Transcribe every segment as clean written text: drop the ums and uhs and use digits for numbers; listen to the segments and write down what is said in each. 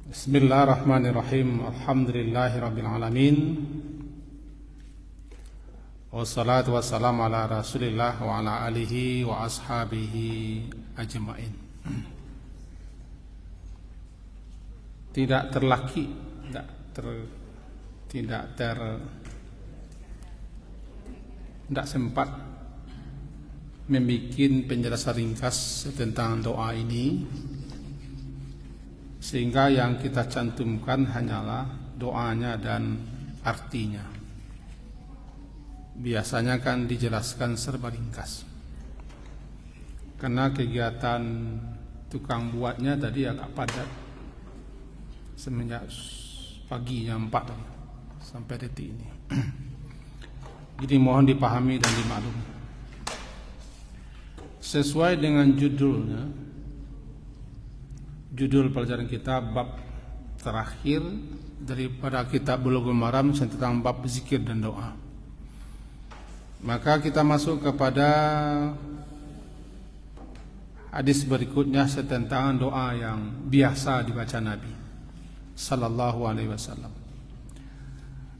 Bismillahirrahmanirrahim. Alhamdulillahirabbil alamin. Wassalatu wassalamu ala Rasulillah wa ala alihi wa ashabihi ajmain. Tidak sempat membuat penjelasan ringkas tentang doa ini, sehingga yang kita cantumkan hanyalah doanya dan artinya. Biasanya kan dijelaskan serba ringkas, karena kegiatan tukang buatnya tadi agak padat semenjak pagi jam 4 sampai detik ini. Jadi mohon dipahami dan dimaklumi. Sesuai dengan judulnya, judul pelajaran kita bab terakhir daripada kitab Bulughul Maram tentang bab zikir dan doa. Maka kita masuk kepada hadis berikutnya tentang doa yang biasa dibaca Nabi sallallahu alaihi wasallam,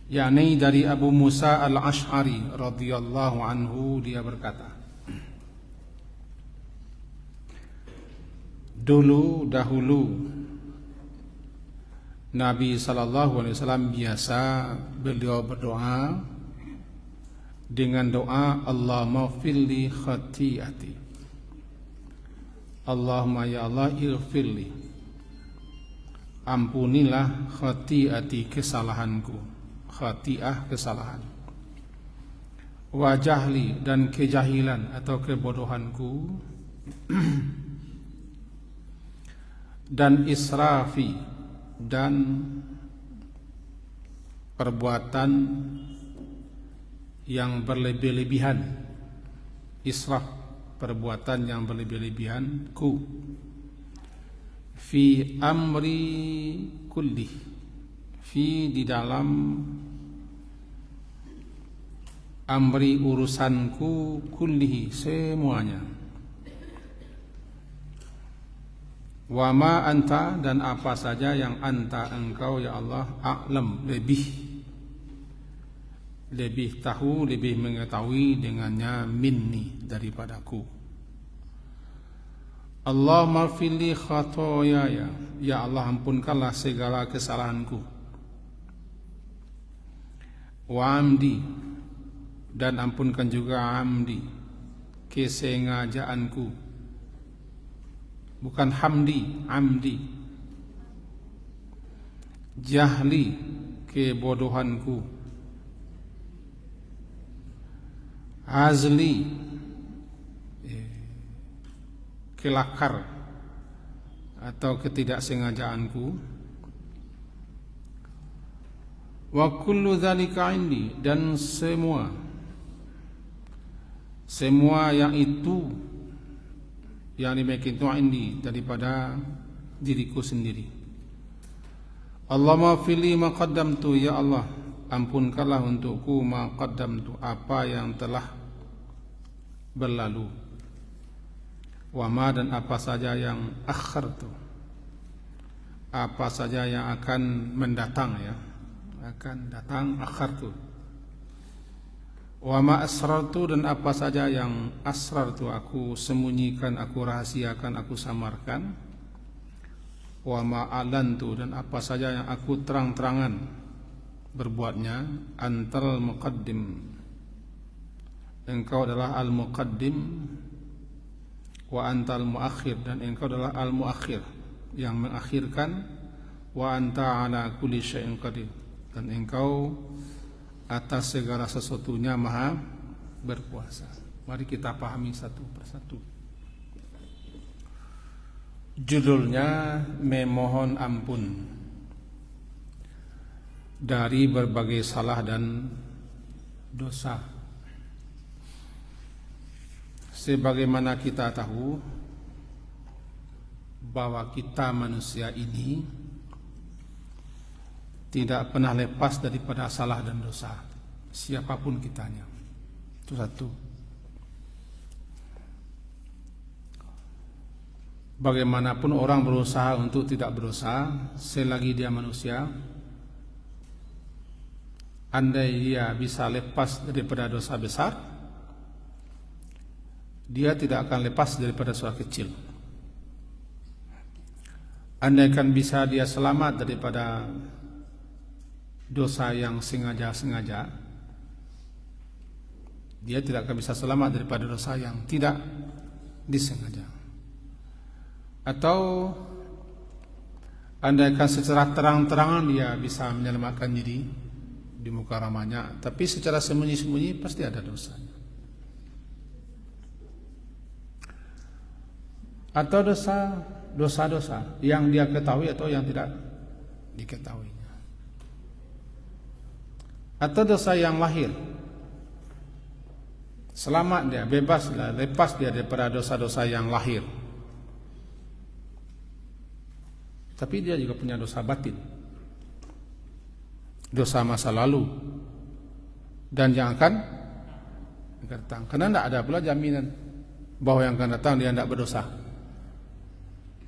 yakni dari Abu Musa al-Ash'ari radhiyallahu anhu. Dia berkata, dahulu Nabi sallallahu alaihi wasallam biasa beliau berdoa dengan doa Allahumma firli khati'ati, Allahumma ya Allah ighfirli, ampunilah khati'ati, kesalahanku, khati'ah kesalahan, wa jahli, dan kejahilan atau kebodohanku, dan israfi, dan perbuatan yang berlebih-lebihan. Israf, perbuatan yang berlebih-lebihanku, fi amri kulli, fi di dalam amri urusanku, kullihi semuanya, wa ma anta, dan apa saja yang anta engkau ya Allah, a'lam, lebih tahu, lebih mengetahui dengannya, minni, daripadaku. Allahumma firli khatoyaya, ya Allah ampunkanlah segala kesalahanku, wa amdi, dan ampunkan juga amdi, kesengajaanku, bukan hamdi, amdi, jahli, kebodohanku, azli, kelakar atau ketidaksengajaanku, wa kullu dzalika indi, dan semua yang itu, yang demikian itu indi, daripada diriku sendiri. Allahumma fili ma qaddamtu, ya Allah ampunkanlah untukku ma qaddamtu, apa yang telah berlalu, wa ma, dan apa saja yang akhartu, apa saja yang akan mendatang, ya, akan datang, akhartu, wa ma asrartu, dan apa saja yang asrartu, aku sembunyikan, aku rahasiakan, aku samarkan, wa ma alantu, dan apa saja yang aku terang-terangan berbuatnya, antal muqaddim, engkau adalah al-muqaddim, wa antal muakhir, dan engkau adalah al-muakhir, yang mengakhirkan, wa anta ala kulli syai'in qadir, dan engkau atas segala sesuatunya maha berkuasa. Mari kita pahami satu persatu. Judulnya memohon ampun dari berbagai salah dan dosa. Sebagaimana kita tahu bahwa kita manusia ini tidak pernah lepas daripada salah dan dosa, siapapun kitanya. Itu satu. bagaimanapun orang berusaha untuk tidak berdosa, selagi dia manusia, andai dia bisa lepas daripada dosa besar, dia tidak akan lepas daripada dosa kecil. Andaikan bisa dia selamat daripada dosa yang sengaja-sengaja, dia tidak akan bisa selamat daripada dosa yang tidak disengaja. Atau andaikan secara terang-terangan dia bisa menyelamatkan diri di muka ramanya, tapi secara sembunyi-sembunyi pasti ada dosanya. Atau dosa-dosa yang dia ketahui atau yang tidak diketahuinya. Atau dosa yang lahir, selamat dia, bebas lah, lepas dia daripada dosa-dosa yang lahir. Tapi dia juga punya dosa batin, dosa masa lalu, dan yang akan datang. Karena tidak ada pula jaminan bahwa yang akan datang dia tidak berdosa,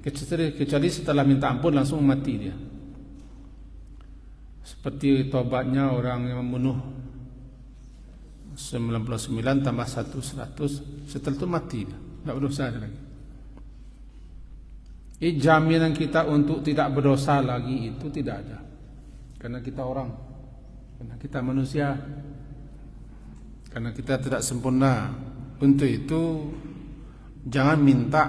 kecuali setelah minta ampun langsung mati dia. Seperti tobatnya orang yang membunuh 99 tambah 1 100, setelah itu mati dia, tidak berdosa lagi. Jaminan kita untuk tidak berdosa lagi itu tidak ada. Karena kita orang, karena kita manusia, karena kita tidak sempurna. Untuk itu jangan minta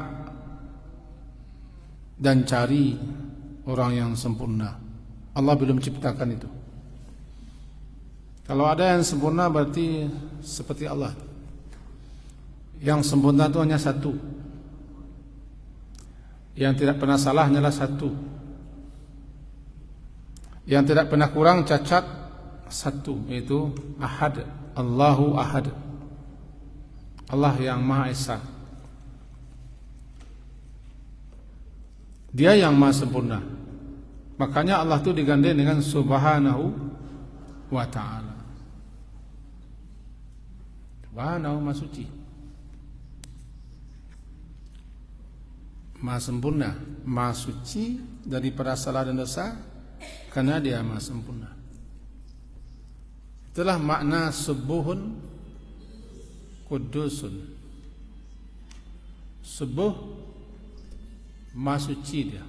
dan cari orang yang sempurna. Allah belum ciptakan itu. Kalau ada yang sempurna berarti seperti Allah. Yang sempurna itu hanya satu. Yang tidak pernah salah hanyalah satu. Yang tidak pernah kurang cacat satu, yaitu Ahad, Allahu Ahad, Allah yang Maha Esa. Dia yang Maha Sempurna. Makanya Allah itu digandeng dengan Subhanahu wa Ta'ala. Subhanahu, Maha Suci, Maha Sempurna, Maha Suci daripada salah dan dosa, karena dia Maha Sempurna. Itulah makna subuhun kudusun. Subuh, Maha Suci dia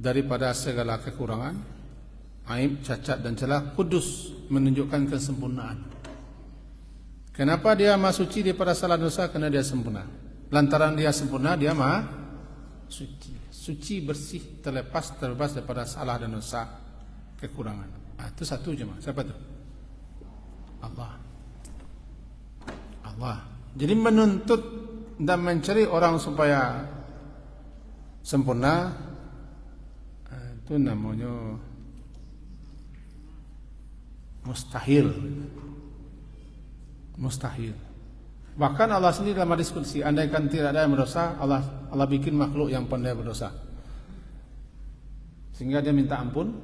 daripada segala kekurangan, aib, cacat dan celah. Kudus menunjukkan kesempurnaan. Kenapa dia Maha Suci daripada salah dosa? Karena dia sempurna. Lantaran dia sempurna, dia Maha Suci. Suci, bersih, terbebas daripada salah dan dosa, kekurangan. Itu satu jemaah. Siapa itu? Allah. Allah. Jadi menuntut dan mencari orang supaya sempurna, itu namanya mustahil. Mustahil. Bahkan Allah sendiri dalam diskusi, andaikan tidak ada yang berdosa, Allah bikin makhluk yang pandai berdosa, sehingga dia minta ampun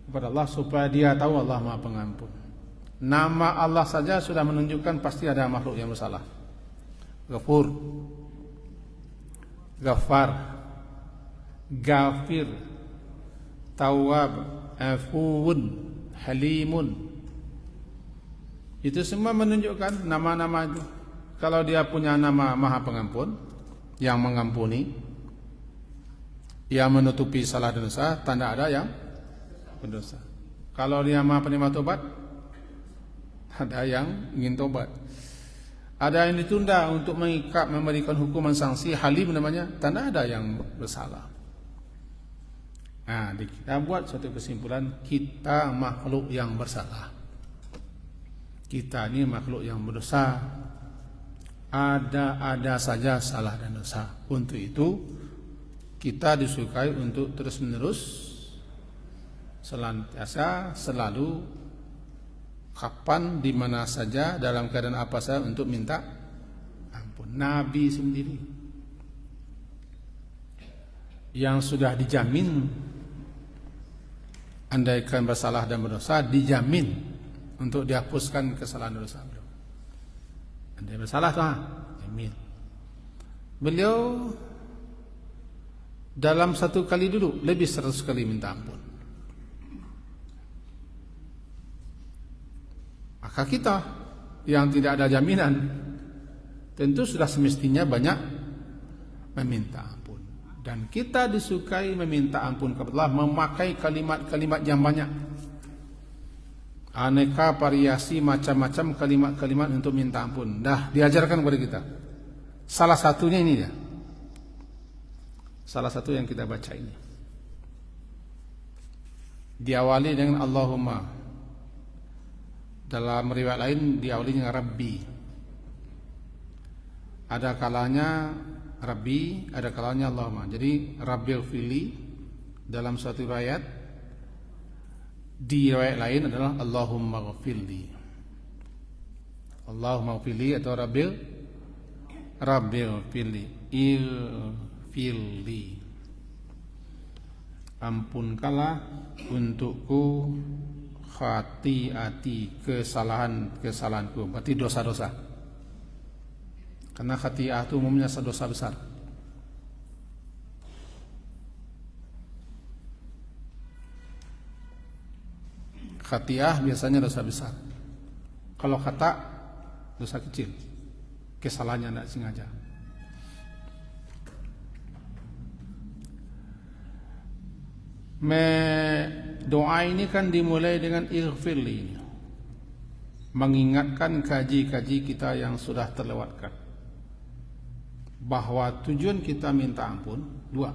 kepada Allah supaya dia tahu Allah Maha Pengampun. Nama Allah saja sudah menunjukkan pasti ada makhluk yang bersalah. Ghafur, Ghaffar, Ghafir, Tawwab, Afuwun, Halimun. Itu semua menunjukkan nama-nama itu. Kalau dia punya nama Maha Pengampun, yang mengampuni, yang menutupi salah dan dosa, tanda ada yang berdosa. Kalau dia Maha Penerima Tobat, ada yang ingin tobat. Ada yang ditunda untuk mengikat, memberikan hukuman sanksi, halim namanya, tanda ada yang bersalah. Nah, kita buat suatu kesimpulan, kita makhluk yang bersalah. Kita ini makhluk yang berdosa. Ada saja salah dan dosa. Untuk itu kita disukai untuk terus-menerus, senantiasa, selalu, kapan, di mana saja, dalam keadaan apa saja untuk minta ampun. Nabi sendiri yang sudah dijamin, andaikan bersalah dan berdosa, dijamin untuk dihapuskan kesalahan dosa. Andai bersalah, jamin. beliau dalam satu kali duduk lebih 100 kali minta ampun. Maka kita yang tidak ada jaminan tentu sudah semestinya banyak meminta ampun. Dan kita disukai meminta ampun kepada Allah, memakai kalimat-kalimat yang banyak. Aneka variasi macam-macam kalimat-kalimat untuk minta ampun. Dah diajarkan kepada kita. Salah satunya ini ya. Salah satu yang kita baca ini. Diawali dengan Allahumma. Dalam riwayat lain diawali dengan Rabbi. Ada kalanya Rabbi, ada kalanya Allahumma. Jadi Rabbil Fili dalam suatu riwayat, di riwayat lain adalah Allahumma ghafirli. Allahumma ghafirli atau Rabbil Fili. Ilfili. Ampunkanlah untukku khati'ati, kesalahanku. Berarti dosa-dosa. Karena khati'ah itu umumnya dosa besar. Khati'ah biasanya dosa besar. Kalau khata, dosa kecil. Kesalahannya tidak sengaja. Doa ini kan dimulai dengan ighfirli, mengingatkan kaji-kaji kita yang sudah terlewatkan bahwa tujuan kita minta ampun dua.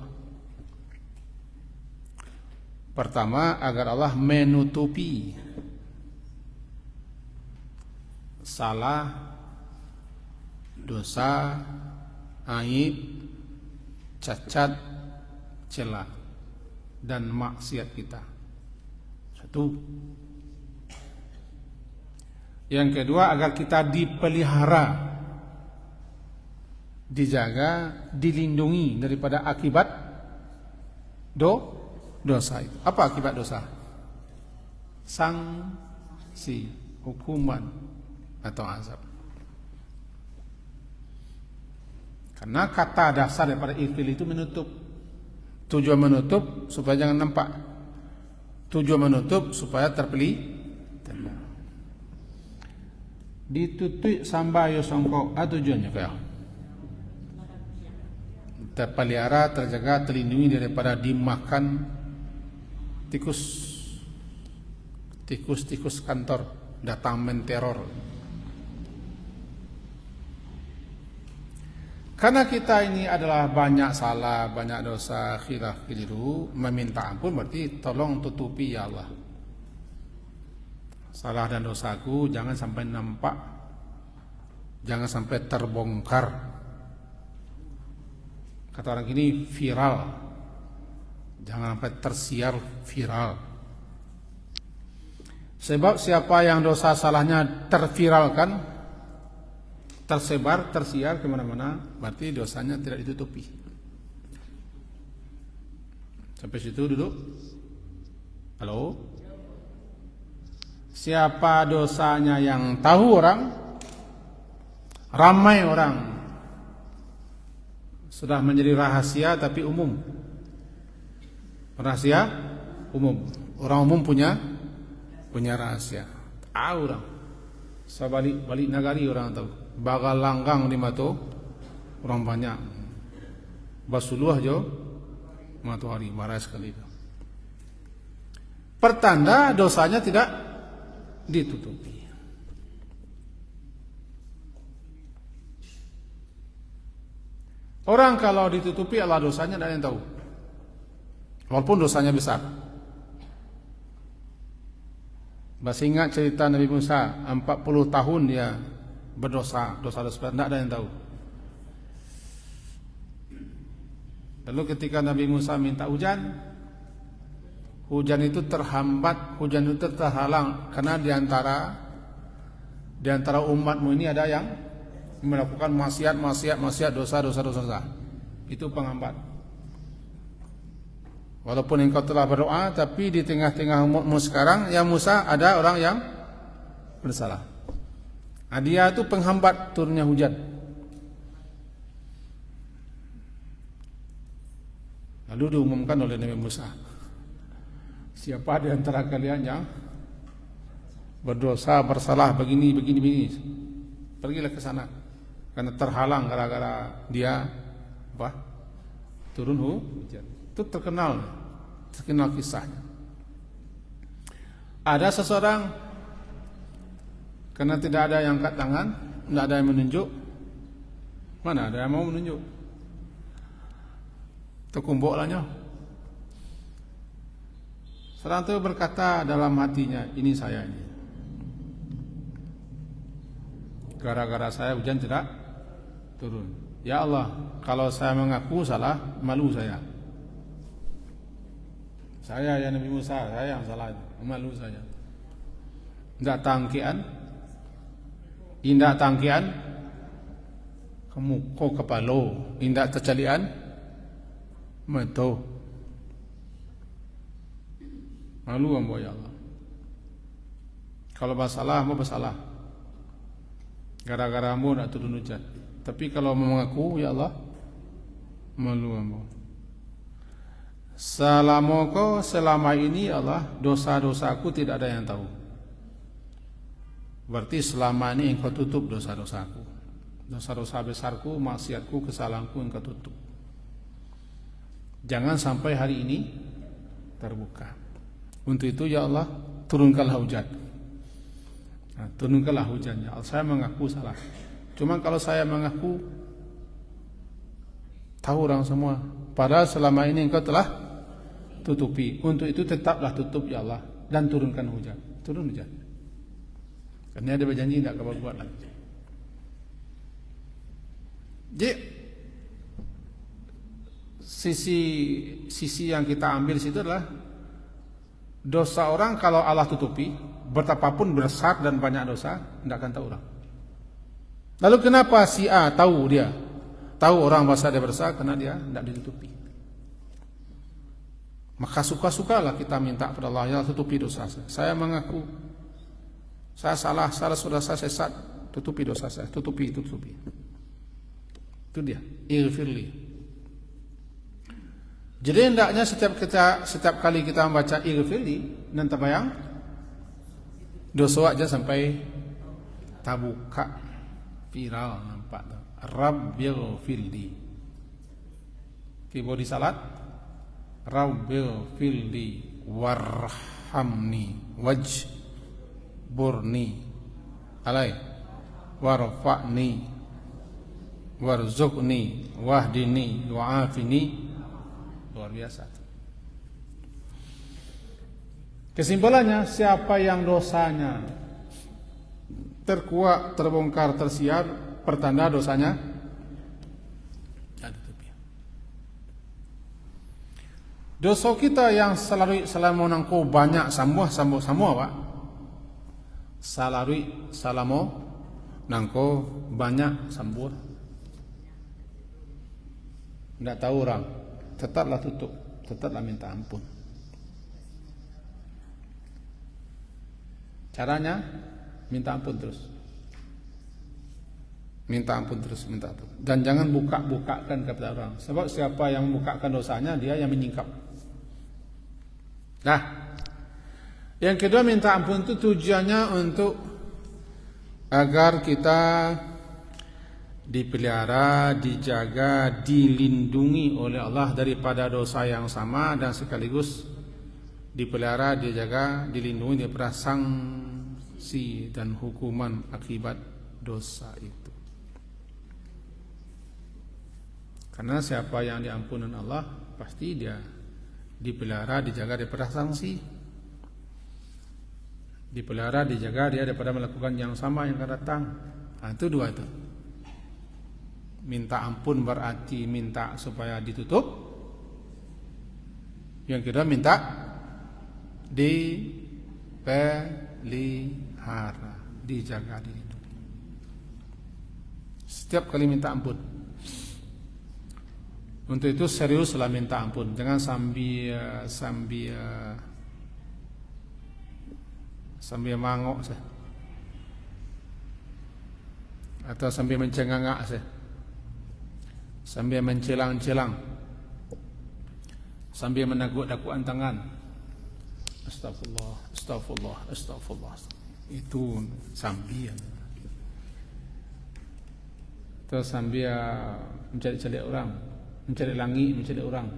Pertama, agar Allah menutupi salah, dosa, aib, cacat, celah dan maksiat kita. Satu. Yang kedua, agar kita dipelihara, dijaga, dilindungi daripada akibat dosa itu. Apa akibat dosa? Sanksi, hukuman atau azab. Karena kata dasar daripada ighfir itu menutup. Tujuan menutup supaya jangan nampak. Tujuan menutup supaya terpelihara. Ditutup sampai songkok. Tujuannya kaya terpelihara, terjaga, terlindungi daripada dimakan tikus kantor datang menteror. Karena kita ini adalah banyak salah, banyak dosa, khilaf, keliru, meminta ampun berarti tolong tutupi ya Allah. Salah dan dosaku jangan sampai nampak, jangan sampai terbongkar. Kata orang ini viral, jangan sampai tersiar viral. Sebab siapa yang dosa salahnya terviralkan, tersebar, tersiar kemana-mana, berarti dosanya tidak ditutupi. Sampai situ duduk. Halo? Siapa dosanya yang tahu orang, ramai orang, sudah menjadi rahasia tapi umum. Rahasia umum. Orang umum punya rahasia. Tahu orang. Balik nagari orang tahu. Bagal langgang di Mato orang banyak. Basuluah jo Matahari marah sekali itu. Pertanda dosanya tidak ditutupi. Orang kalau ditutupi Allah dosanya tidak ada yang tahu. Walaupun dosanya besar. Masih ingat cerita Nabi Musa 40 tahun dia berdosa, dosa-dosa, tidak ada yang tahu. Lalu ketika Nabi Musa minta hujan, hujan itu terhambat, hujan itu terhalang karena di antara umatmu ini ada yang melakukan maksiat, dosa. Itu penghambat. Walaupun engkau telah berdoa, tapi di tengah-tengah umatmu sekarang, ya Musa, ada orang yang bersalah. Dia itu penghambat turunnya hujan. Lalu diumumkan oleh Nabi Musa, siapa di antara kalian yang berdosa, bersalah begini, pergilah ke sana. Karena terhalang gara-gara dia turun hujan. Itu terkenal kisahnya. Ada seseorang, karena tidak ada yang angkat tangan, tidak ada yang menunjuk. Mana ada yang mau menunjuk? Terkumpulnya. Seorang itu berkata dalam hatinya, ini saya ini. Gara-gara saya hujan tidak turun. Ya Allah, kalau saya mengaku salah, malu saya. Saya ya Nabi Musa, saya yang salah, malu saya. Tidak tangkian, kamu kau kepalo, indak tercalian, meto. Malu ambo ya Allah. Kalau bersalah, mau bersalah. Gara-gara ambo nak turun hujan. Tapi kalau mengaku ya Allah, malu ambo. Selama ini Allah, dosa-dosaku tidak ada yang tahu. Berarti selama ini engkau tutup dosa-dosaku. Dosa-dosa besarku, maksiatku, kesalahanku engkau tutup. Jangan sampai hari ini terbuka. Untuk itu ya Allah, turunkanlah hujan. Nah, turunkanlah hujannya. Saya mengaku salah. Cuma kalau saya mengaku, tahu orang semua. Padahal selama ini engkau telah tutupi. Untuk itu tetaplah tutup ya Allah, dan turunkan hujan. Turun hujan. Karena ada berjanji tidak kau buat lagi. Jadi sisi yang kita ambil situ adalah dosa orang kalau Allah tutupi, betapapun besar dan banyak dosa, tidak akan tahu orang. Lalu kenapa si A tahu orang bahasa dia berdosa? Karena dia tidak ditutupi. Maka suka-sukalah kita minta kepada Allah, ya tutupi dosa saya. Saya mengaku saya salah sudah saya sesat, tutupi dosa saya, tutupi. Itu dia, ighfirli. Jadi hendaknya setiap kali kita membaca ighfirli, nanti bayang dosa aja sampai tabuka viral nampak tuh. Rabbighfirli. Keyboard di salat, Rabbighfirli warhamni wajburni alai warfa'ni warzuqni wahdini wa'afini. Luar biasa. Kesimpulannya, siapa yang dosanya terkuak, terbongkar, tersiar, pertanda dosanya dosa kita yang selalu nangko banyak semua Pak. Salamo nangko banyak sembuh. Tidak tahu orang, tetaplah tutup, tetaplah minta ampun. Caranya minta ampun terus. Minta ampun. Dan jangan buka-bukakan kepada orang. Sebab siapa yang membukakan dosanya, dia yang menyingkap. Nah, yang kedua, minta ampun itu tujuannya untuk agar kita dipelihara, dijaga, dilindungi oleh Allah daripada dosa yang sama, dan sekaligus dipelihara, dijaga, dilindungi daripada sanksi dan hukuman akibat dosa itu. Karena siapa yang diampuni Allah, pasti dia dipelihara, dijaga daripada sanksi, dipelihara, dijaga dia daripada melakukan yang sama yang akan datang. Nah, itu dua itu. Minta ampun berarti minta supaya ditutup. Yang kedua, minta dipelihara, dijaga, dilindungi. Setiap kali minta ampun. Untuk itu seriuslah minta ampun, jangan sambil mangok sah, atau sambil mencengangak sah, sambil mencelang-celang. sambil meneguk dakuan tangan. Astagfirullah, astagfirullah, astagfirullah. Itu sambil. Terus sambil mencari-cari orang, mencari langit, mencari orang.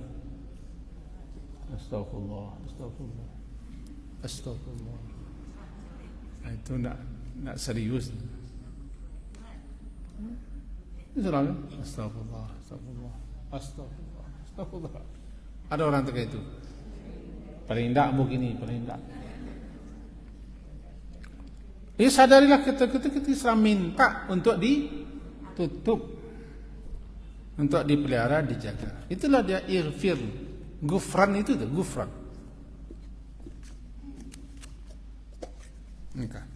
Astagfirullah, astagfirullah, astagfirullah. Itu nak serius. Itu lah. Astagfirullah, astagfirullah, astagfirullah, astagfirullah. Ada orang kayak itu. Paling tidak begini, paling tidak. Jadi sadarilah kita Islam minta untuk ditutup, untuk dipelihara, dijaga. Itulah dia irfir, gufran itu tuh, gufran. Nikah.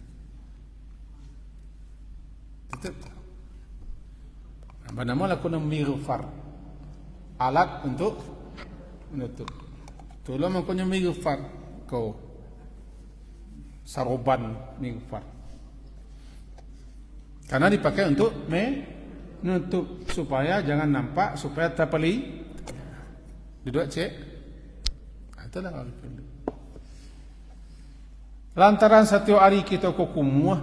Tutup. Apa nama lakukan mirfar, alat untuk menutup. Itulah makanya mirfar kau saroban mirfar. Karena dipakai untuk menutup supaya jangan nampak, supaya terpeli. Duduk cek. Itulah kalau perlu. Lantaran satu hari kita kokumuah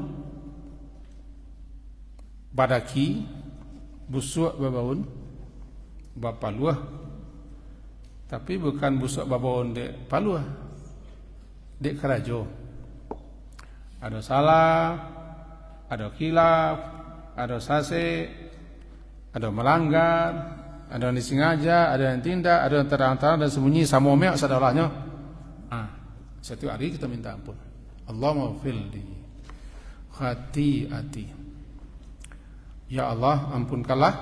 badaki busuk babaun bapaluah, tapi bukan busuk babaun dek paluah, dek kerajo. Ada salah, ada khilaf, ada sase, ada melanggar, ada yang disengaja, ada yang tindak, ada yang terang-terang dan sembunyi samome sadalahnya. Satu hari kita minta ampun. Allahumma ghfirli khati'ati. Ya Allah, ampunkanlah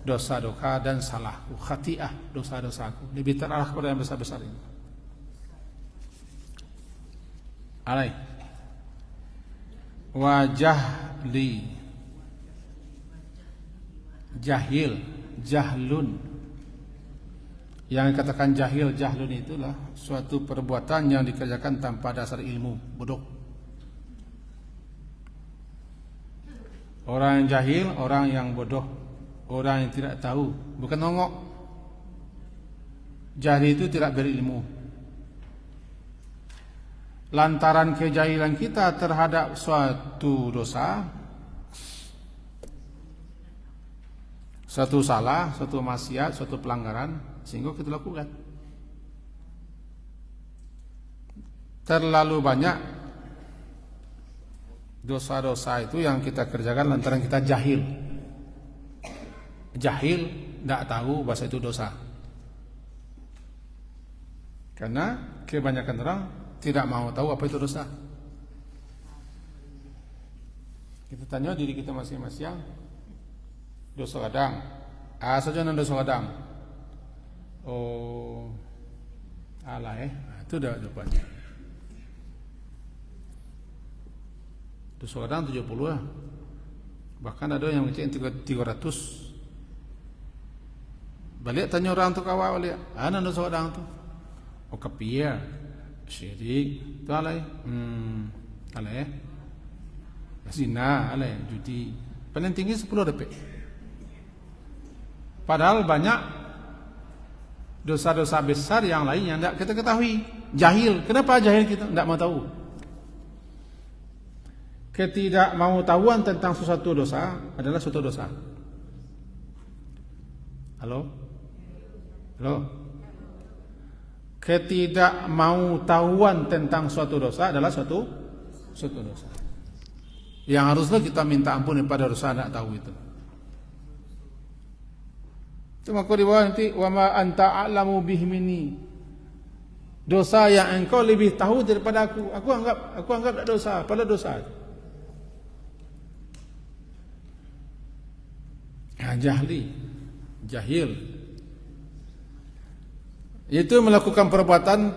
dosa-dosa dan salahku, khati'ah, dosa-dosaku. Lebih terarah kepada yang besar-besar ini. Alai. Wajahli. Jahil, jahlun. Yang dikatakan jahil, jahlun itulah suatu perbuatan yang dikerjakan tanpa dasar ilmu, bodoh. Orang yang jahil, orang yang bodoh, orang yang tidak tahu, bukan nongok. Jahil itu tidak berilmu. Lantaran kejahilan kita terhadap suatu dosa, suatu salah, suatu maksiat, suatu pelanggaran, sehingga kita lakukan. Terlalu banyak dosa-dosa itu yang kita kerjakan lantaran kita jahil. Jahil, tidak tahu bahasa itu dosa. Karena kebanyakan orang tidak mau tahu apa itu dosa. Kita tanya diri kita masing-masing, dosa kadang, saja nan dosa kadang. Oh, alah itu dah jawabannya. Dosa kadang 70 lah. Bahkan ada yang ngecek 300. Balik tanya orang tu kawal balik, nan dosa kadang tu. Oh kapia, syirik, tu alai. Alai. Zina, alai, judi. Paling tinggi 10 DP. Padahal banyak dosa-dosa besar yang lain yang tidak kita ketahui. Jahil. Kenapa jahil kita? Tidak mau tahu. Ketidakmautahuan tentang sesuatu dosa adalah suatu dosa. Halo? Halo? Ketidakmautahuan tentang suatu dosa adalah suatu dosa. Yang haruslah kita minta ampun kepada dosa tidak tahu itu. Cuma kau di bawah nanti wa ma anta a'lamu bihi minni. Dosa yang engkau lebih tahu daripada aku. Aku anggap tak dosa, padahal dosa. Jahil. Itu melakukan perbuatan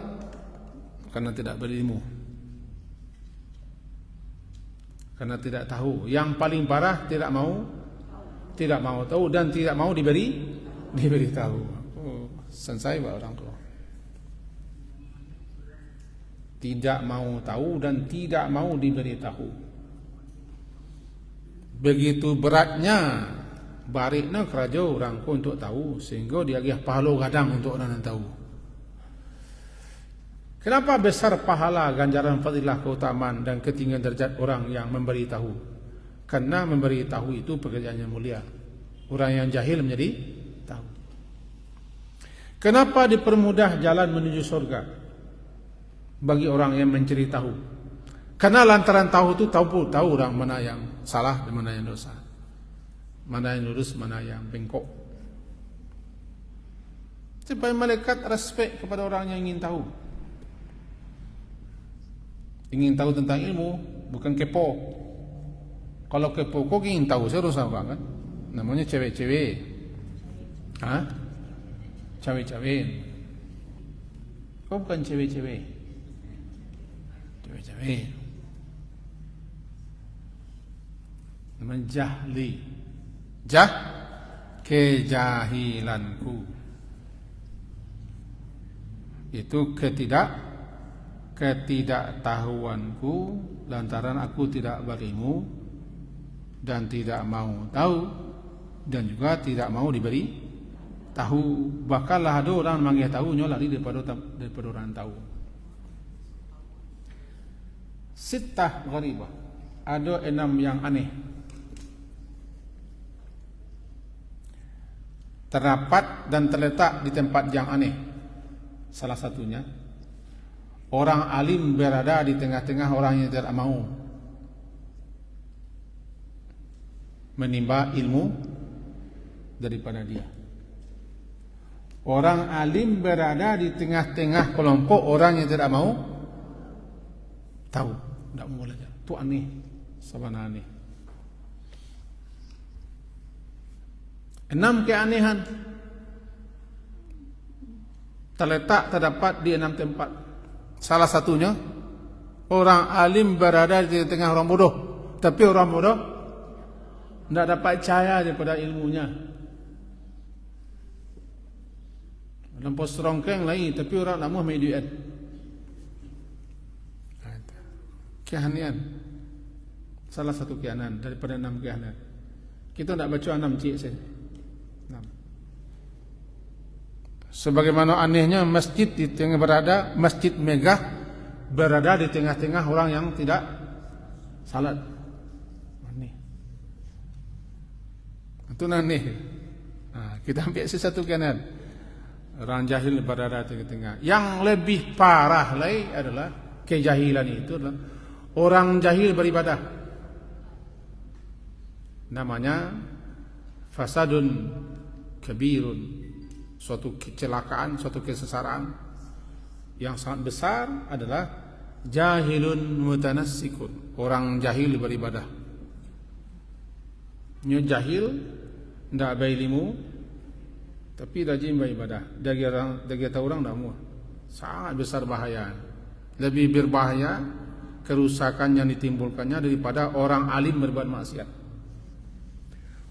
karena tidak berilmu, karena tidak tahu. Yang paling parah tidak mau tahu dan tidak mau diberi tahu. Selesai orang tua. Tidak mau tahu dan tidak mau diberi tahu. Begitu beratnya barikna keraja orang ko untuk tahu, sehingga dia agih pahala gadang untuk orang yang tahu. Kenapa besar pahala, ganjaran, fadilah, keutamaan dan ketinggian derajat orang yang memberi tahu? Karena memberi tahu itu pekerjaannya mulia. Orang yang jahil menjadi tahu. Kenapa dipermudah jalan menuju surga bagi orang yang mencari tahu? Karena lantaran tahu itu tahu orang mana yang salah dan mana yang dosa, mana yang lurus, mana yang bengkok. Supaya malaikat respek kepada orang yang ingin tahu. Ingin tahu tentang ilmu, bukan kepo. Kalau kepo, kok ingin tahu? Saya rusak banget. Namanya cewek-cewek. Hah? Cewek-cewek. Kok bukan cewek-cewek? Cewek-cewek. Namanya jahli. Kejahilanku. Itu ketidaktahuanku lantaran aku tidak berilmu dan tidak mau tahu dan juga tidak mau diberi tahu. Bakallah ada orang manggil tahu lari daripada orang tahu. Sittah gharibah, ada 6 yang aneh terdapat dan terletak di tempat yang aneh. Salah satunya, orang alim berada di tengah-tengah orang yang tidak mau menimba ilmu daripada dia. Orang alim berada di tengah-tengah kelompok orang yang tidak mau tahu, tidak mau belajar. Itu aneh, sebenarnya aneh. 6 keanehan terdapat di 6 tempat. Salah satunya, orang alim berada di tengah orang bodoh, tapi orang bodoh tidak dapat cahaya daripada ilmunya. Lampau serongkeng lagi, tapi orang tak mahu median. Keanehan, salah satu keanehan daripada 6 keanehan. Kita tidak baca 6 cik saja. 6. Sebagaimana anehnya masjid di tengah berada, masjid megah berada di tengah-tengah orang yang tidak salat. Aneh. Itu aneh. Nah, kita ambil satu kanan. Orang jahil berada di tengah. Yang lebih parah lagi adalah kejahilan itu adalah orang jahil beribadah. Namanya fasadun kabirun. Suatu kecelakaan, suatu kesesaraan yang sangat besar adalah jahilun mutanassikun, orang jahil beribadah. Nya jahil ndak berilmu tapi rajin beribadah. Dari orang dak mau. Sangat besar bahaya. Lebih berbahaya kerusakan yang ditimbulkannya daripada orang alim berbuat maksiat.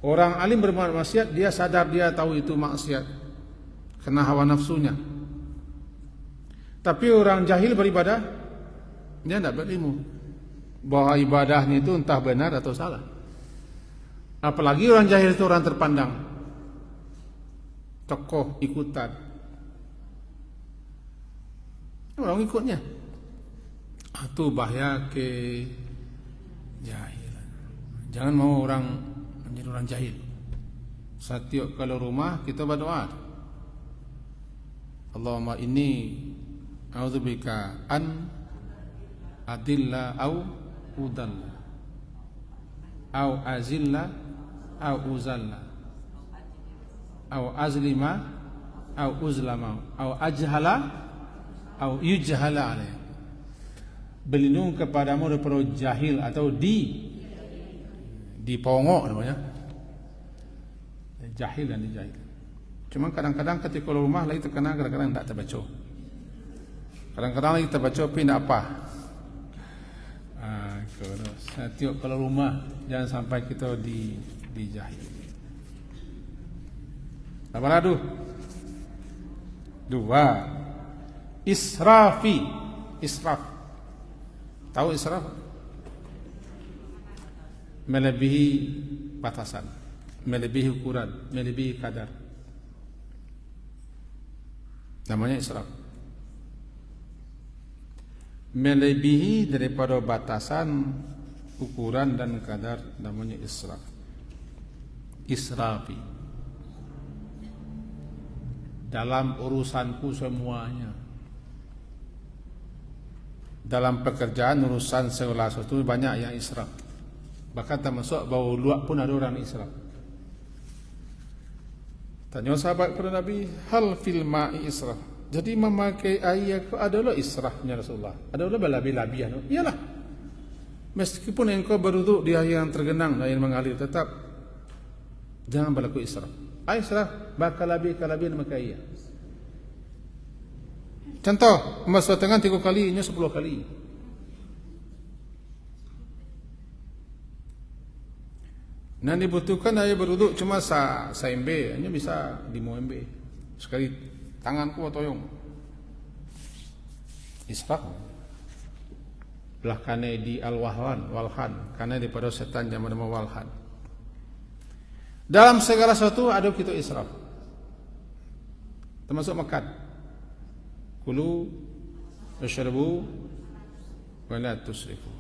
Orang alim berbuat maksiat, dia sadar, dia tahu itu maksiat kena hawa nafsunya. Tapi orang jahil beribadah, dia tidak berilmu bahwa ibadahnya itu entah benar atau salah. Apalagi orang jahil itu orang terpandang, tokoh ikutan, orang ikutnya. Itu bahaya kejahilan. Jangan mau orang menjadi orang jahil. Setiap kalau rumah kita berdoa, Allahumma inni a'udzubika an adilla au udalla au azilla au uzalla au azlima au uzlama au ajhala au yujhala alaih. Berlindung kepadamu daripada jahil atau dipongok namanya. Jahil dan dijahil. Cuma kadang-kadang ketika keluar rumah lagi terkena, kadang-kadang tidak terbaca. Kadang-kadang lagi terbaca tapi tidak apa. Setiap keluar rumah jangan sampai kita dijahil. Apa lagi? 2. Israfi. Israf. Tahu israf? Melebihi batasan. melebihi ukuran, melebihi kadar. Namanya israf. Melebihi daripada batasan ukuran dan kadar namanya israf. Israfi. Dalam urusanku semuanya. Dalam pekerjaan urusan segala sesuatu banyak yang israf. Bahkan termasuk bau luak pun ada orang israf. Tanya sahabat kepada Nabi, hal fil ma'i israf. Jadi memakai air adalah israfnya Rasulullah. Adalah berlebih-lebihan. Iyalah. Meskipun engkau berwuduk di air yang tergenang, air mengalir, tetap jangan berlaku israf. Israf bakal lebih memakai air. Contoh, membasuh tangan 3 kali, ini 10 kali. Nah, dibutuhkan air berwuduk cuma sa-embe, hanya bisa 5 embe. Sekali tanganku toyong. Israf. Belah kana di walhan, karena daripada setan zaman nama walhan. Dalam segala sesuatu ada kita israf. Termasuk makan. Kulu washrabu wa la tusrifu.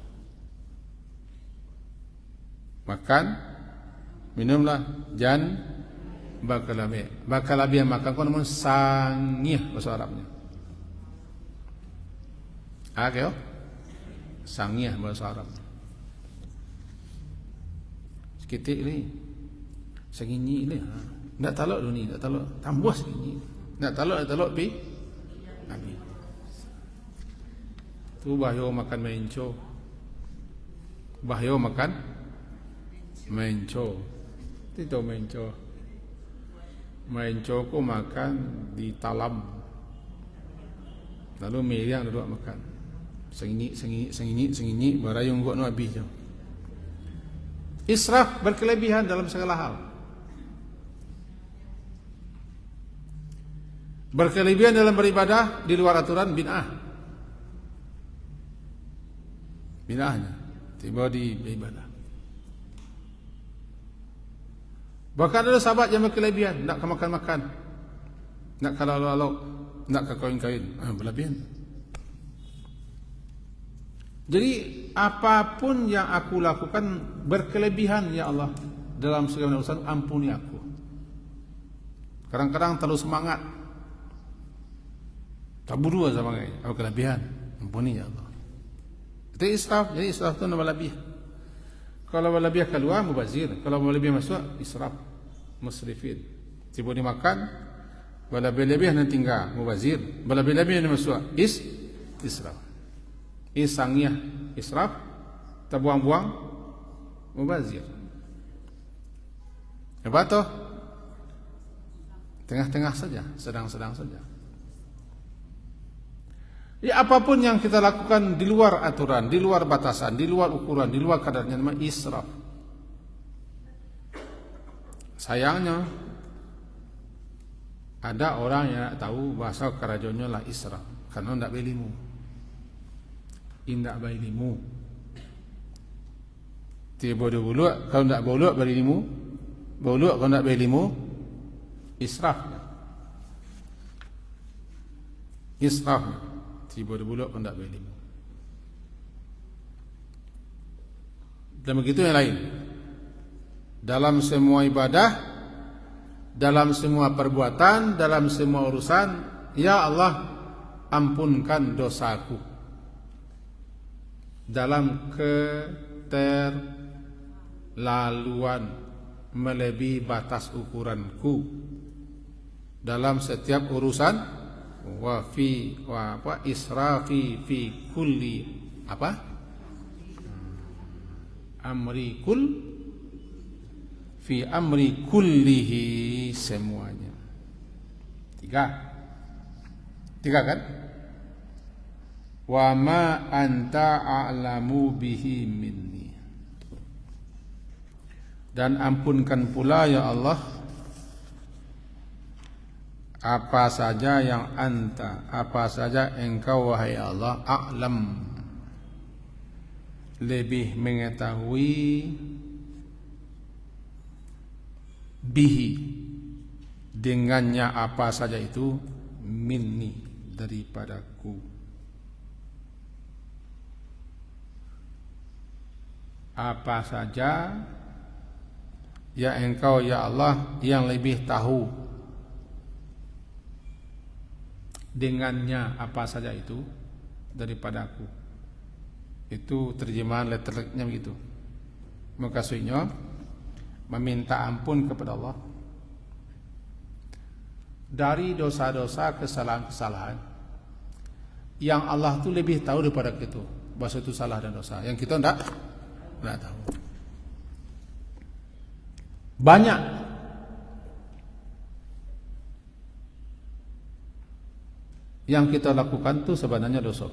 Makan, minumlah, jangan bakalabi yang makan kau namun sangih bahasa Arabnya. Oke, sangih bahasa Arab. Sekitik ni, seginyi ni. Tak talak dulu ni, tak talak. Tambah seginyi. Tak talak pi. Nabi. Tu bahaya makan menco. Bahaya makan menco. Tidak menco. Menco ku makan di talam. Lalu meriang duduk makan. Sengini barayung gua no habis je. Israf berkelebihan dalam segala hal. Berkelebihan dalam beribadah di luar aturan bid'ah. Bid'ahnya tiba di beribadah. Bahkan ada sahabat yang berkelebihan, nak makan-makan, nak kalau nak ke kawin-kawin, berlebihan. Jadi apapun yang aku lakukan berkelebihan ya Allah dalam segala urusan, ampuni aku. Kadang-kadang terlalu semangat. Tak berdua sama kayak apa kelebihan, ampuni ya Allah. Itu israf, jadi israf itu nama lebih. Kalau berlebih keluar mubazir, kalau berlebih masuk israf, musrifin. Tiba dimakan, berlebih nanti tinggal mubazir, berlebih nanti masuk israf. Isangnya israf, terbuang-buang mubazir. Apa tu? Tengah-tengah saja, sedang-sedang saja. Ya, apapun yang kita lakukan di luar aturan, di luar batasan, di luar ukuran, di luar kadarnya namanya israf. Sayangnya ada orang yang tak tahu bahasa kerajaannya lah israf karena tidak berilmu. Indak berilmu. Tiba dia buluk, kalau tidak buluk berilmu, buluk kalau tidak berilmu, israfnya. Israfnya. Tiba dia buluk kalau tidak berilmu. Dan begitu yang lain. Dalam semua ibadah, dalam semua perbuatan, dalam semua urusan, ya Allah, ampunkan dosaku. Dalam keterlaluan melebihi batas ukuranku dalam setiap urusan, wa israfi fi kulli fi amri kullihi, semuanya. Tiga kan? Wa ma anta a'lamu bihi minni. Dan ampunkan pula ya Allah apa saja yang anta, apa saja engkau wahai Allah a'lam, lebih mengetahui bihi, dengannya apa saja itu, minni, daripadaku. Apa saja ya engkau ya Allah yang lebih tahu, dengannya apa saja itu daripadaku. Itu terjemahan letternya begitu. Maksudnya meminta ampun kepada Allah dari dosa-dosa, kesalahan-kesalahan yang Allah tu lebih tahu daripada kita, bahasa itu salah dan dosa yang kita tidak tahu. Banyak yang kita lakukan tu sebenarnya dosa,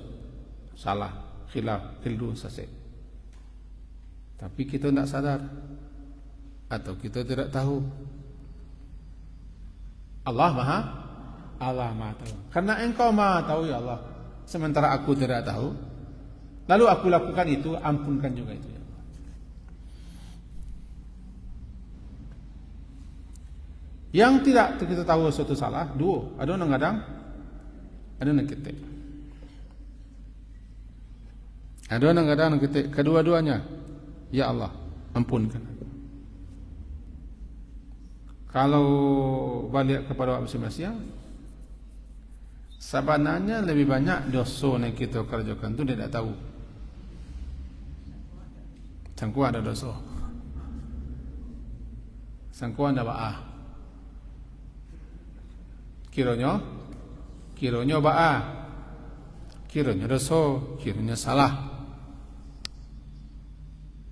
salah, khilaf, khildu, sasek. Tapi kita tidak sadar atau kita tidak tahu. Allah maha tahu. Karena engkau maha tahu ya Allah, sementara aku tidak tahu, lalu aku lakukan itu, ampunkan juga itu ya Allah. Yang tidak kita tahu suatu salah, dua, ada yang kadang, ada yang ketik. Ada yang kadang ketik, kedua-duanya, ya Allah, ampunkan. Kalau balik kepada masing-masing, sebenarnya lebih banyak dosa yang kita kerjakan itu tidak tahu. Sangku ada dosa, sangku ada ba'ah. Kiranya ba'ah, kiranya dosa, kiranya salah.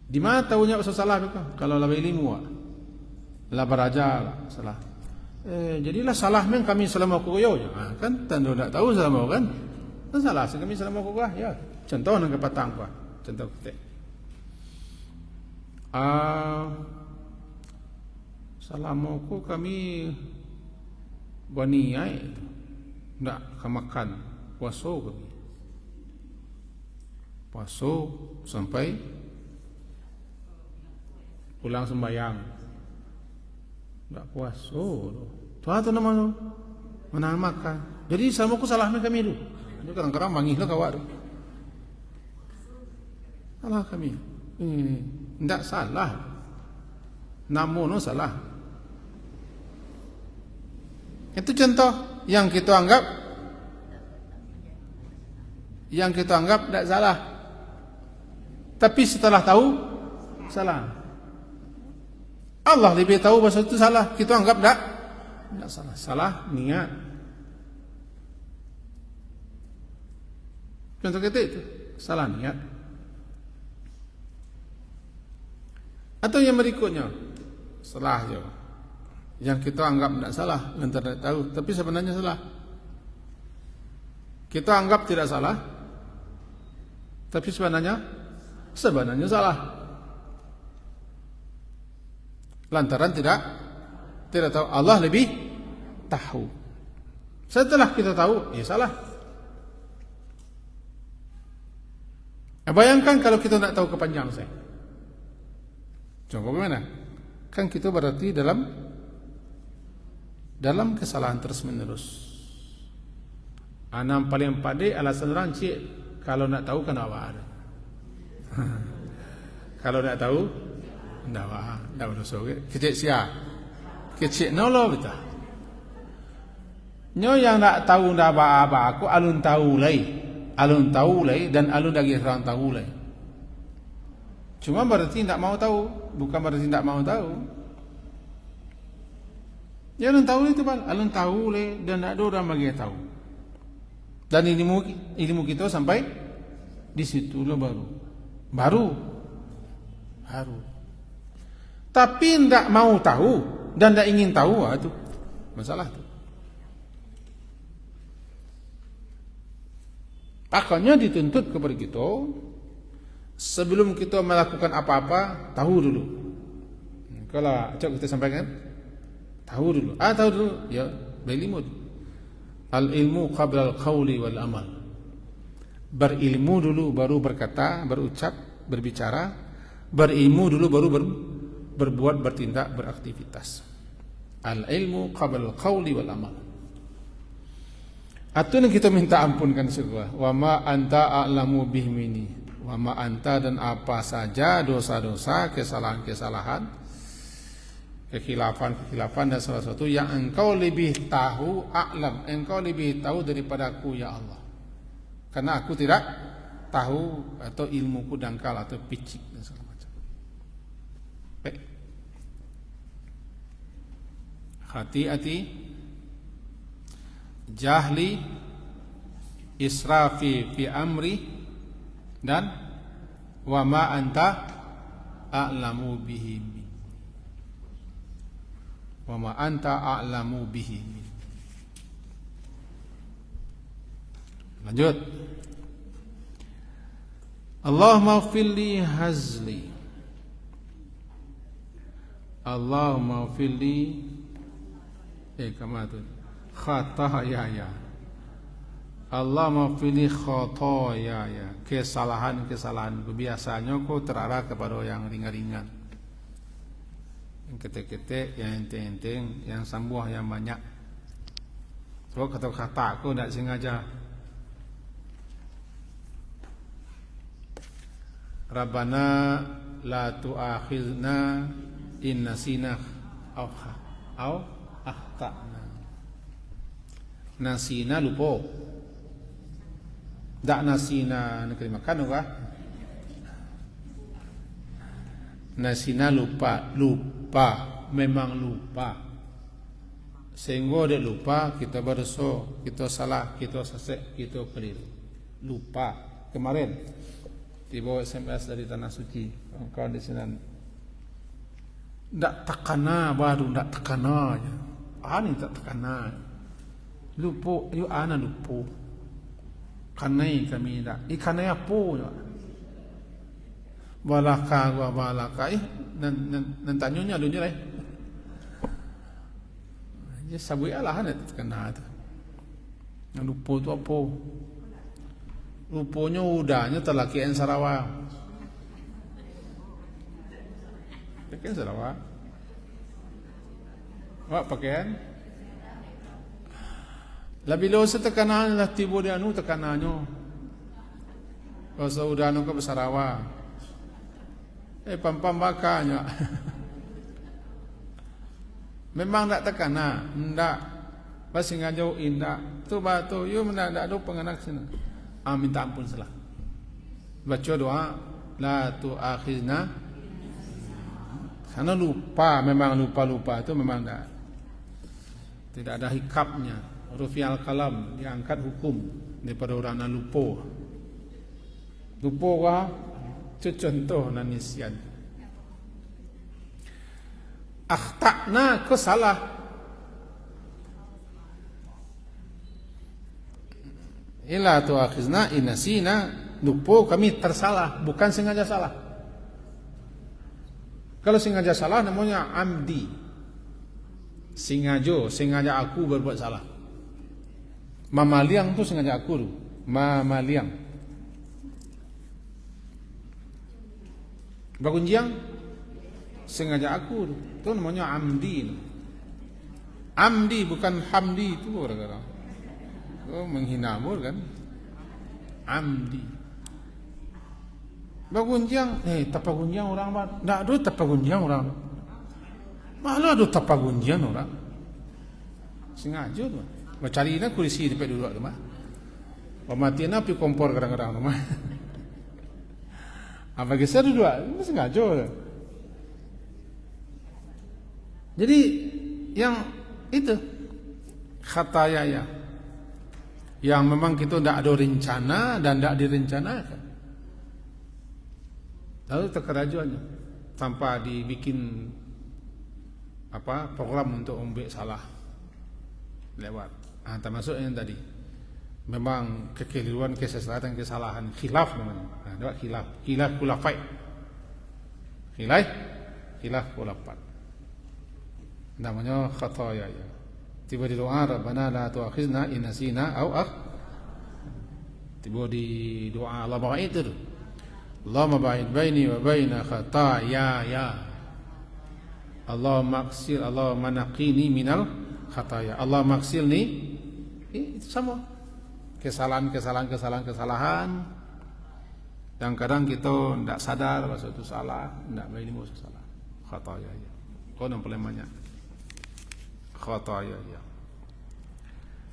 Di mana tahunya dosa salah mereka? Kalau lebih ilmu, lah beraja salah. Jadilah salah men kami selama kuyo kan tanda tak tahu selama kan. Salah kami selama kuyo ya. Contoh nang kepatang kuah. Contoh kita. Selama ku kami baniai ndak kemakan puasa kami. Puasa sampai pulang sembahyang. Tak puas. Tuhan tu nama tu mana makan. Jadi selama aku salah kami tu. Itu kadang-kadang mangih lah kawak tu. Salah kami. Tidak salah. Namun salah. Itu contoh yang kita anggap tidak salah. Tapi setelah tahu salah. Allah lebih tahu bahasa itu salah, kita anggap tidak salah. Salah niat. Contoh kita itu salah niat. Atau yang berikutnya, salah je. Yang kita anggap tidak salah, yang tidak tahu, tapi sebenarnya salah. Kita anggap tidak salah, tapi sebenarnya salah. Lantaran tidak tahu. Allah lebih tahu. Setelah kita tahu, ya salah. Bayangkan kalau kita tidak tahu kepanjang saya. Coba bagaimana? Kan kita berarti dalam kesalahan terus menerus. Anak paling pandai alasan orang cik, kalau nak tahu kan awak ada. Kalau nak tahu, dah berdosa. Kecik sia, kecik nolo betul. Nyo yang nak tahu dah apa aku alun tahu lagi, dan alun lagi orang tahu lagi. Cuma berarti tidak mau tahu, bukan berarti tidak mau tahu. Ya alun tahu itu bal, alun tahu lagi dan ada orang bagi tahu. Dan ilmu kita sampai di situ lo baru. Tapi tidak mau tahu dan tidak ingin tahu, itu masalah itu. Makanya dituntut kepada kita, sebelum kita melakukan apa-apa, tahu dulu. Kalau coba kita sampaikan, tahu dulu. Tahu dulu, ya berilmu. Al-ilmu qabla al-qawli wal amal. Berilmu dulu baru berkata, berucap, berbicara. Berilmu dulu baru berbuat, bertindak, beraktivitas. Al-ilmu qabla al-qawli wal amal. Atau yang kita minta ampunkan segala. Wa ma anta a'lamu bihi minni. Wa ma anta, dan apa saja dosa-dosa, kesalahan-kesalahan, kekhilafan dan salah satu yang engkau lebih tahu, a'lam, engkau lebih tahu daripada aku ya Allah. Karena aku tidak tahu, atau ilmuku dangkal atau picik dan segala macam. Baik. Hati-hati, jahli, israfi fi amri, dan wa ma anta a'lamu bihi, wa ma anta a'lamu bihi. Lanjut. Allahumma ighfirli hazli, Allahumma ighfirli khatayaya, Allahumma ighfirli khatayaya, kesalahan-kesalahan. Biasanya kau terarah kepada yang ringan-ringan, yang ketek-ketek, yang enteng-enteng, yang sambuh yang banyak. So kata-kata aku tidak sengaja. Rabbana la tu'akhizna in nasina aw akhtana. Nasina lupa. Tak nasina nak makan apa? Nasina lupa, memang lupa. Sehingga dia lupa, kita berdosa, kita salah, kita sesek, kita keliru. Lupa. Kemarin tiba SMS dari Tanah Suci, kawan di sini. Tak tekana, baru tak tekana aja. Ani tak tekana. Lupa, you ana lupa. Kanai kami tak. Ikanai apa ya? Balaka gua balaka. Nan tanyanya dunia lah. Ya sabui Allah nak tekana tu. Yang lupa tu apa? Rupanya udahnya terlakian Sarawak. Pakaian Sarawak. Wak pakaian. Lebih losa tekanan lah tiba dia anu tekanannya. Kalau udah anu ke Sarawak. Pam-pam bakanya. Memang tak tekanan, ndak. Pas sengaja indak. Tu batu, you mendak ada pengenak sini. Minta ampun salah. Baca doa la tu'akhizna, karena lupa, memang lupa itu memang tidak ada hikapnya. Rufi'al kalam, diangkat hukum daripada orang yang lupa. Lupa wah, itu contoh dan nisyan. Akhtana, kau salah. Ila tu'akhizna in nasina, lupa kami tersalah, bukan sengaja salah. Kalau sengaja salah namanya amdi. Sengaja aku berbuat salah. Mamaliang tu sengaja aku tu. Mamaliang. Bagunjiang sengaja aku tu. Itu namanya amdi. Amdi bukan hamdi itu orang-orang. Oh, menghina mur kan? Amdi. Bagunjiang, tapagunjiang orang apa? Tak ada tapagunjiang orang. Malah ada tapagunjiang orang. Sengaja tu. Mencari nak kursi di depan duduk tu mah. Pematian api kompor kadang-kadang tu mah. Apa geser duduk? Sengaja. Jadi yang itu khatayaya, yang memang kita tidak ada rencana dan tidak direncanakan. Lalu terkerajuannya tanpa dibikin program untuk ambil salah lewat. Termasuk yang tadi, memang kekeliruan, kesesatan, kesalahan, khilaf namanya. Khilaf khulafai. Khilaf khulafat. Namanya khataya. Tiba di doa Rabbana la tu'akhizna in nasina aw tiba di doa Allah ba'id itu. Allahumma ba'id baini wa baina khataya. Allah maksil, Allah manaqini minal khataya. Allah maksilni, itu sama. Kesalahan yang kadang kita tidak sadar bahwa itu salah, tidak ini mau salah. Khataya ya. Kau nampak lemahnya. Khataya ya.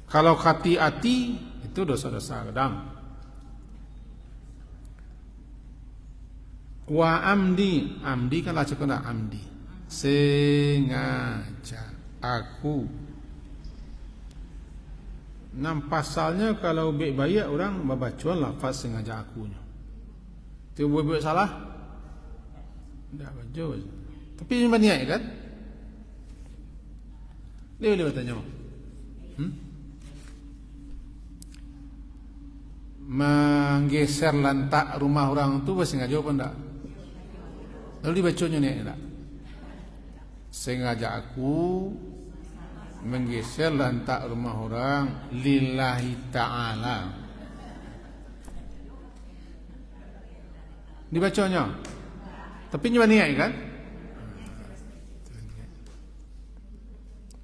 Kalau khati'ati itu dosa-dosa kadang. Wa amdi, amdi kan lacak kena amdi. Sengaja aku. Pasalnya kalau baik banyak orang membaca lafaz sengaja akunya. Itu buat salah? Tidak baca. Tapi ini niat kan? Dia boleh bertanya. Menggeser lantak rumah orang tu sengaja apa enggak? Lalu dibacanya ni enggak? Sengaja aku menggeser lantak rumah orang lillahi ta'ala. Dibacanya. Tapi cuma niat kan?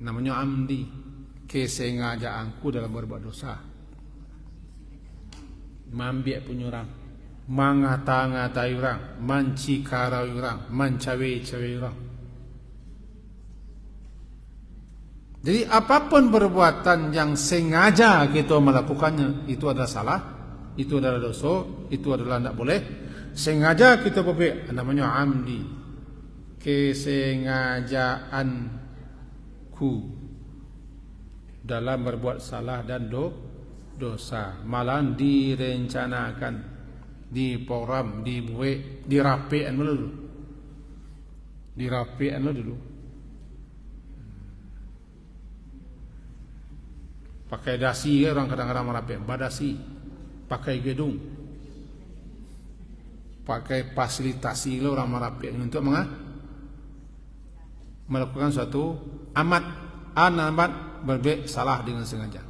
Namanya amdi. Kesengajaanku dalam berbuat dosa. Mambiak punya orang, mangata-ngatai orang, mencikarai orang, mencawe-cawe orang. Jadi apapun perbuatan yang sengaja kita melakukannya, itu adalah salah, itu adalah dosa, itu adalah tidak boleh. Sengaja kita berbuat, namanya amdi. Kesengajaanku dalam berbuat salah dan dosa, malah direncanakan, diprogram, dibuat, dirapikan dulu. Dirapikan dulu. Pakai dasi orang kadang-kadang merapikan, badasi, pakai gedung, pakai fasilitasi orang merapikan untuk melakukan suatu amat berbuat salah dengan sengaja.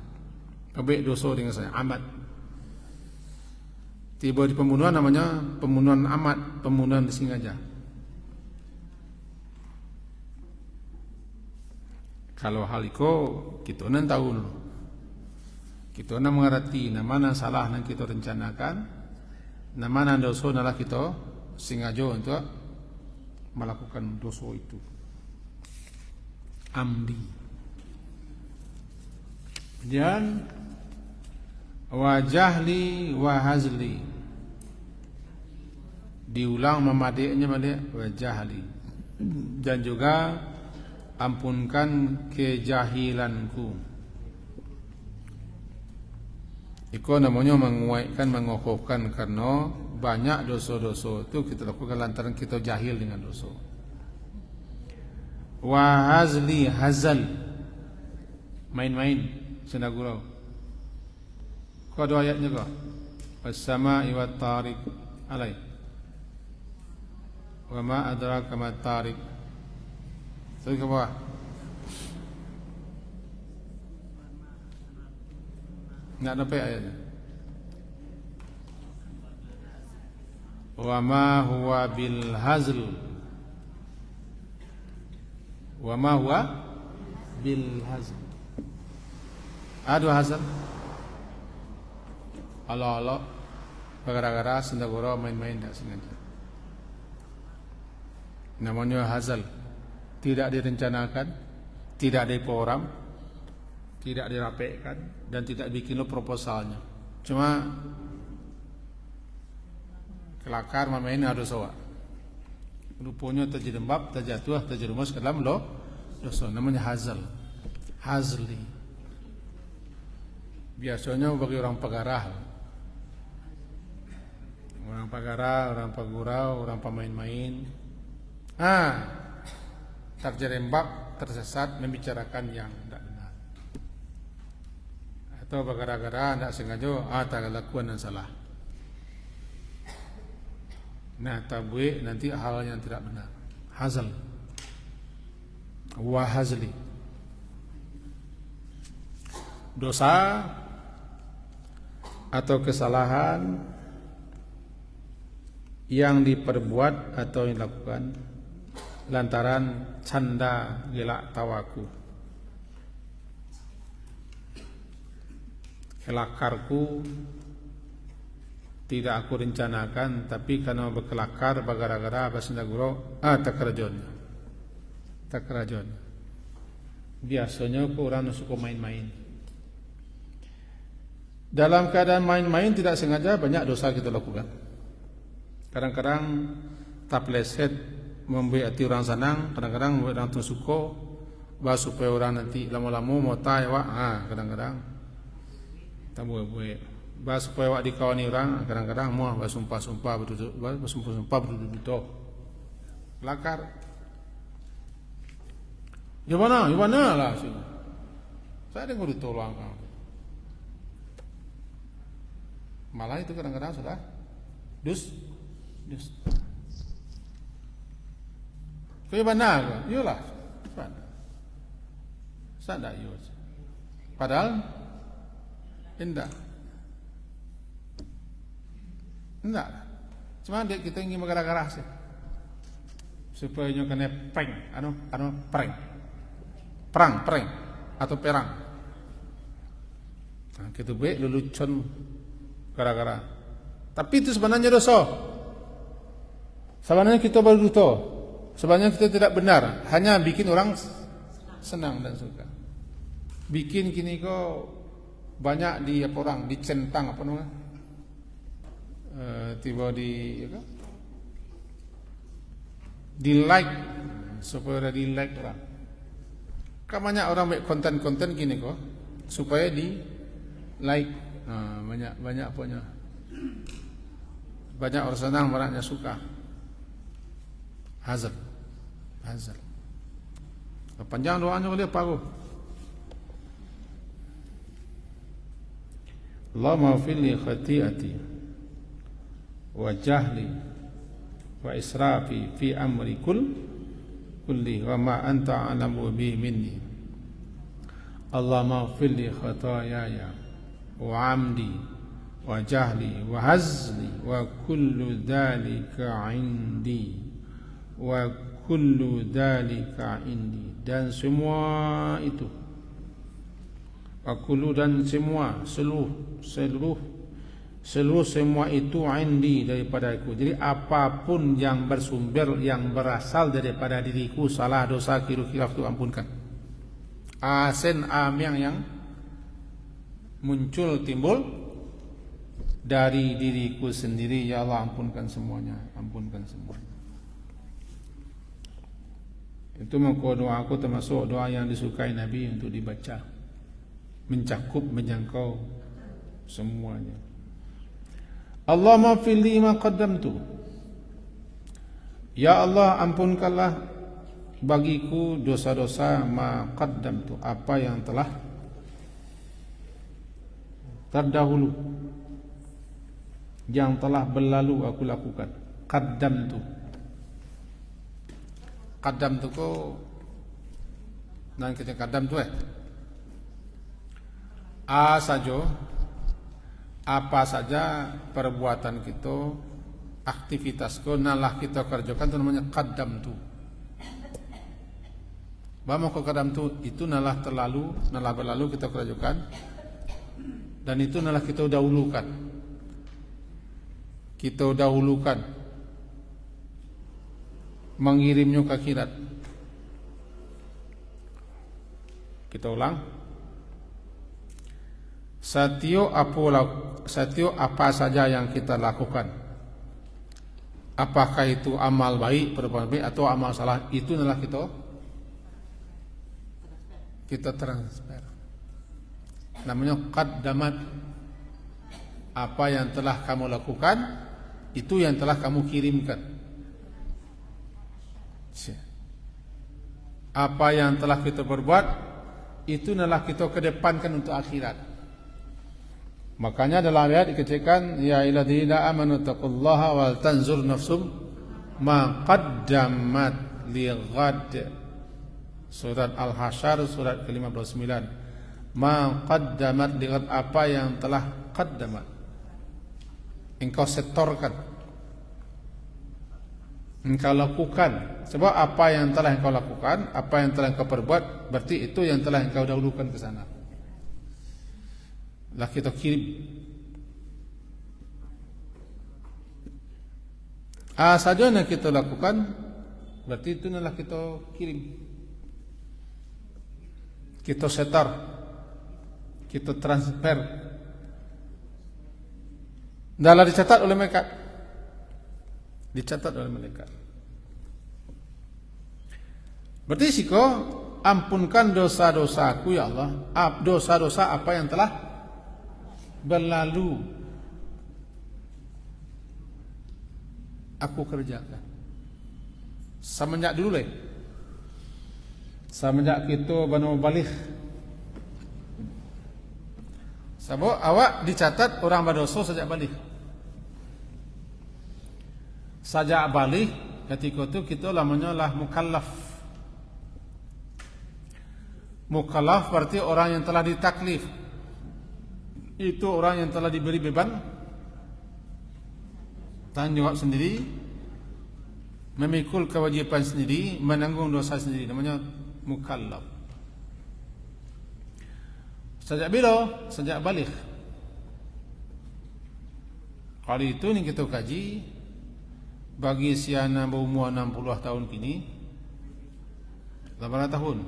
Kebek dosa dengan saya amat. Tiba di pembunuhan namanya pembunuhan amat, pembunuhan disengaja. Kalau hal itu kita nan tahu, kita nan mengerti mana salah yang kita rencanakan, mana dosa adalah kita sengaja untuk melakukan dosa itu. Amdi. Dan wajahli wahazli, diulang memadiknya wajahli, dan juga ampunkan kejahilanku. Itu namanya menguatkan, mengokohkan, karena banyak dosa-dosa itu kita lakukan lantaran kita jahil dengan dosa. Wahazli, hazal, main-main, senda gurau. Kau ada ayatnya kau? As-sama'i wat tariq alai. Wa ma adraka ma tariq. Saya ke bawah. Enggak dapat ayatnya. Wa ma huwa bil hazl. Wa ma huwa bil hazl. Ada hazal. Allah gara-gara senda gurau main-main tak sengaja. Namanya hazal. Tidak direncanakan, tidak diprogram, tidak dirapekkan, dan tidak bikin lo proposalnya. Cuma kelakar main-main ada soal. Rupanya terjedembab, terjatuh, terjerumus ke dalam lo dosa. Namanya hazal. Hazli. Biasanya bagi orang pegarah, orang pegurau, orang pemain-main, terjerembab, tersesat, membicarakan yang tidak benar, atau gara-gara tidak sengaja, tak lakukan yang salah. Nah, tabui nanti hal yang tidak benar. Hazal, wahazli, dosa atau kesalahan yang diperbuat atau yang dilakukan lantaran canda gelak tawaku. Kelakarku tidak aku rencanakan, tapi karena berkelakar bagara-gara basinda guru tak kerajon. Biasanya aku orang suka main-main. Dalam keadaan main-main tidak sengaja banyak dosa kita lakukan. Kadang-kadang tak pleset membuat hati orang senang, kadang-kadang membuat orang suka, supaya orang nanti lama-lama mau tahu, kadang-kadang tak boleh. Supaya awak dikawani orang, kadang-kadang mau bersumpah-sumpah berduduk. Lakar. Di mana lah sini. Saya dengar ditolong kau. Malah itu kadang-kadang sudah dus. Kau mana kau? Iyalah. Sada yo. Padahal enggak. Cuma kita ingin gara-gara sih. Supaya nyo kena perang atau perang. Nah, kita baik lelucon gara-gara. Tapi itu sebenarnya dosa. Sebenarnya kita berdosa. Sebenarnya kita tidak benar, hanya bikin orang senang dan suka. Bikin kini kok banyak di orang dicentang apa namanya? Tiba di like supaya di like orang. Kan banyak orang make konten-konten gini kok supaya di like. Banyak punya. Banyak orang senang, banyaknya suka. Hazal. Panjang doanya boleh apa aku? Allahumma ighfir li khati'ati wa jahli wa israfi fi amri kulli wa ma anta a'lamu bi minni. Allahumma ighfir li khataayaya wa 'amdi wa jahli wa hazli wa kullu dhalika 'indi wa kullu dhalika 'indi, dan semua itu Akulu dan semua seluruh semua itu indi daripada aku. Jadi apapun yang bersumber, yang berasal daripada diriku, salah, dosa, khilaf itu ampunkan. Asen amiang yang muncul timbul dari diriku sendiri, ya Allah ampunkan semuanya. Itu maka doa aku termasuk doa yang disukai Nabi untuk dibaca. Mencakup, menjangkau semuanya. Allahumma fil li ma qaddamtu. Ya Allah, ampunkanlah bagiku dosa-dosa ma qaddamtu, apa yang telah terdahulu, yang telah berlalu aku lakukan. Qaddamtu ko nan kita qaddam tu apa saja perbuatan kita, aktivitas kita, nalah kita kerjakan itu namanya qaddam tu. Bama ko qaddam tu itu nalah berlalu kita kerjakan, dan itu nalah kita dahulukan. Mengirimnya ke akhirat. Kita ulang. Setiap apa saja yang kita lakukan, apakah itu amal baik, perbuatan baik atau amal salah, itu adalah kita transfer. Namanya qaddamat. Apa yang telah kamu lakukan, itu yang telah kamu kirimkan. Apa yang telah kita berbuat, itu adalah kita kedepankan untuk akhirat. Makanya dalam ayat dikatakan, ya ayyuhalladzina amanu taqullaha wal tanzur nafsum ma qaddamat lighad. Surat Al-Hasyr surat ke-59. Ma qaddamat lighad, apa yang telah qaddamat engkau setorkan engkau lakukan. Sebab apa yang telah engkau lakukan, apa yang telah engkau perbuat, berarti itu yang telah engkau dahulukan ke sana. Lah kita kirim. Saja yang kita lakukan, berarti itu adalah kita kirim. Kita setar, kita transfer. Dalam dicatat oleh malaikat. Dicatat oleh malaikat. Berarti siko ampunkan dosa-dosaku ya Allah. Dosa-dosa apa yang telah berlalu aku kerjakan. Semenjak dulu lah. Semenjak kita banu balik. Sebab awak dicatat orang berdosa sejak balik. Sejak balik ketika itu kita namanya lah mukallaf. Mukallaf berarti orang yang telah ditaklif. Itu orang yang telah diberi beban tanggung jawab sendiri, memikul kewajiban sendiri, menanggung dosa sendiri, namanya mukallaf. Sejak bila? Sejak balik. Kali itu ni kita kaji bagi siana berumur 60 tahun kini 8 tahun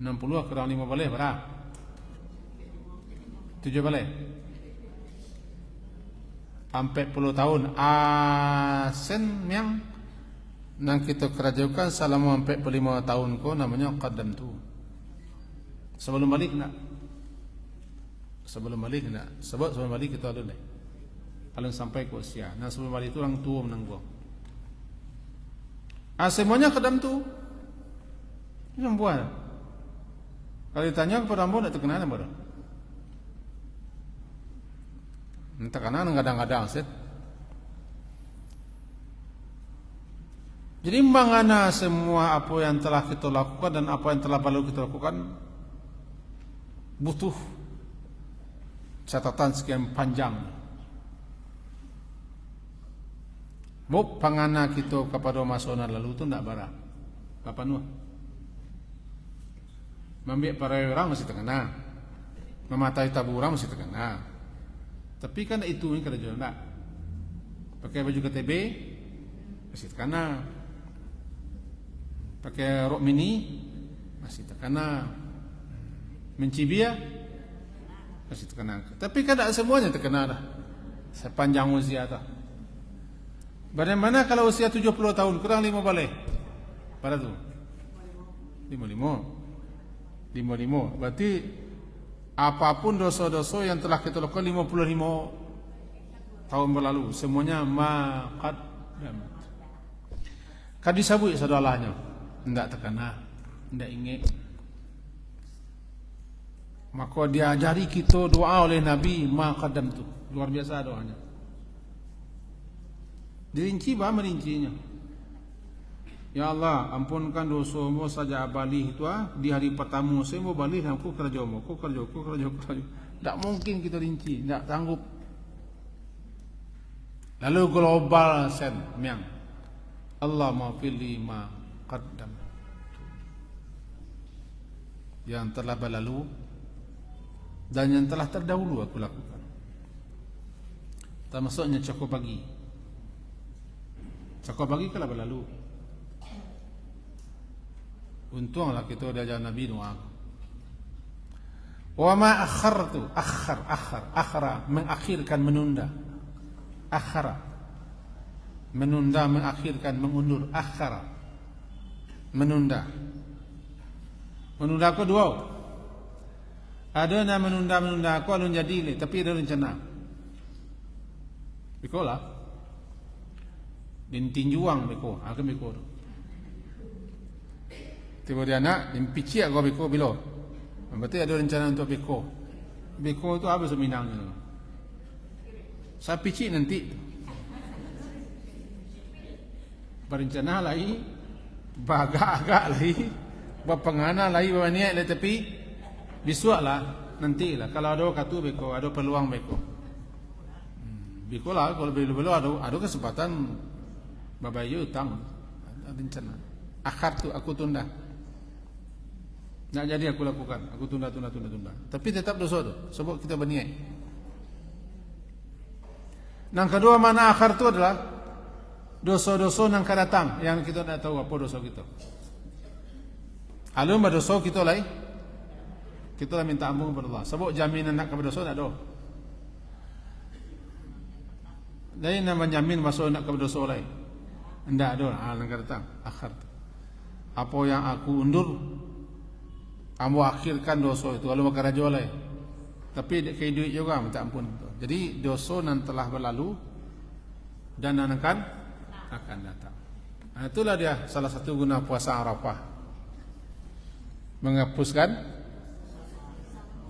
60 kurang 5 balik berapa? 7 balik 40 tahun asen yang nang kita kerjakan selama 45 tahun ko namanya qaddam tu. Sebelum balik nak. Sebelum balik nak. Sebab sebelum balik kita ada ni. Paling sampai ke usia. Nah sebelum balik itu orang tua menanggung. Semuanya qaddam tu. Ini buat. Kalau ditanya kepada ambo nak terkenal apa? Entah kanan kadang-kadang set. Jadi mengana semua apa yang telah kita lakukan dan apa yang telah baru kita lakukan butuh catatan sekian panjang. Buk pangana kita kepada masa lalu tu tak barang. Apa nuh? Membiak para orang masih terkena, mematai tabu orang masih terkena. Tapi kan itu ni kerja nak. Pakai baju KTB masih terkena. Pakai rok mini masih terkena. Mencibia masih terkena. Tapi kan tak semuanya terkena dah. Sepanjang usia dah. Bagaimana kalau usia 70 tahun kurang 5 balik? Pada tu 55. Berarti apapun dosa-dosa yang telah kita lakukan 55 tahun berlalu semuanya maqaddam. Kan disabui saudaranya tidak terkena, tidak ingat. Maka diajari kita doa oleh Nabi maqaddam tu. Luar biasa doanya. Dirinci bah merincinya. Ya Allah, ampunkan dosamu saja balik itu di hari pertama saya mau balik aku kerjamu, aku kerja. Tak mungkin kita rinci, tak sanggup. Lalu global sen miang. Allah maafili ma qaddam. Yang telah berlalu dan yang telah terdahulu aku lakukan. Termasuknya cakap pagi. Cakap pagi kalau berlalu. Untunglah kita diajar Nabi doa. Wa ma akhartu, akhara, mengakhirkan, menunda. Akhara, menunda, mengakhirkan, mengundur. Akhara, menunda. Menunda aku dua. Ada yang menunda aku alun jadi, tapi ada rencana. Bikolah. Din tinjuang biko, akan biko. Tiba dia nak impici aku beko bilo. Berarti ada rencana untuk beko. Beko itu apa seminangnya? Saya pici nanti. Berencana lagi, bagak-agak lagi, berpengana lagi berniat le tapi bisuaklah nantilah. Kalau ada katu beko, ada peluang beko. Bikola kalau belu-belu ada kesempatan babayu utang rencana. Akhar tu aku tunda. Nak jadi aku lakukan, aku tunda. Tapi tetap dosa tu, sebab kita berniat. Yang kedua mana akhar tu adalah dosa-dosa yang akan datang, yang kita tak tahu apa dosa kita. Alun berdosa kita lah, kita lah minta ampun kepada Allah. Sebab jaminan nak kepada dosa tak ada. Dari nama jamin masuk nak kepada dosa lah, tidak ada hal yang akan datang akhar tu. Apa yang aku undur, kamu akhirkan dosa itu. Kalau makan raja lah, tapi kaya duit juga minta ampun. Jadi dosa yang telah berlalu dan yang akan datang. Nah, itulah dia salah satu guna puasa Arafah, menghapuskan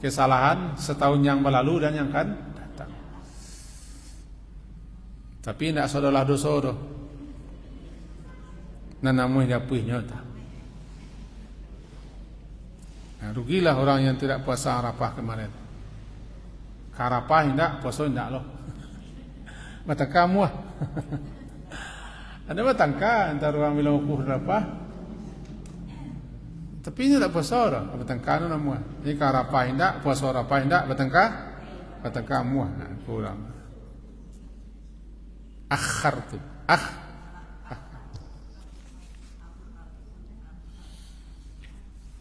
kesalahan setahun yang berlalu dan yang akan datang. Tapi tidak saudara dosa tu. Nan namun diapuinya tak. Nah, rugilah orang yang tidak puasa Arafah kemarin. Karapah tidak, puasa tidak loh. Batangka muah. Ada batangka antara orang bilang ukhuh Arafah. Tapi ini tak puasa dah. Batangka itu muah. Ini karapah tidak, puasa Arafah tidak, batangka muah. Nah, kurang. Akhar tu.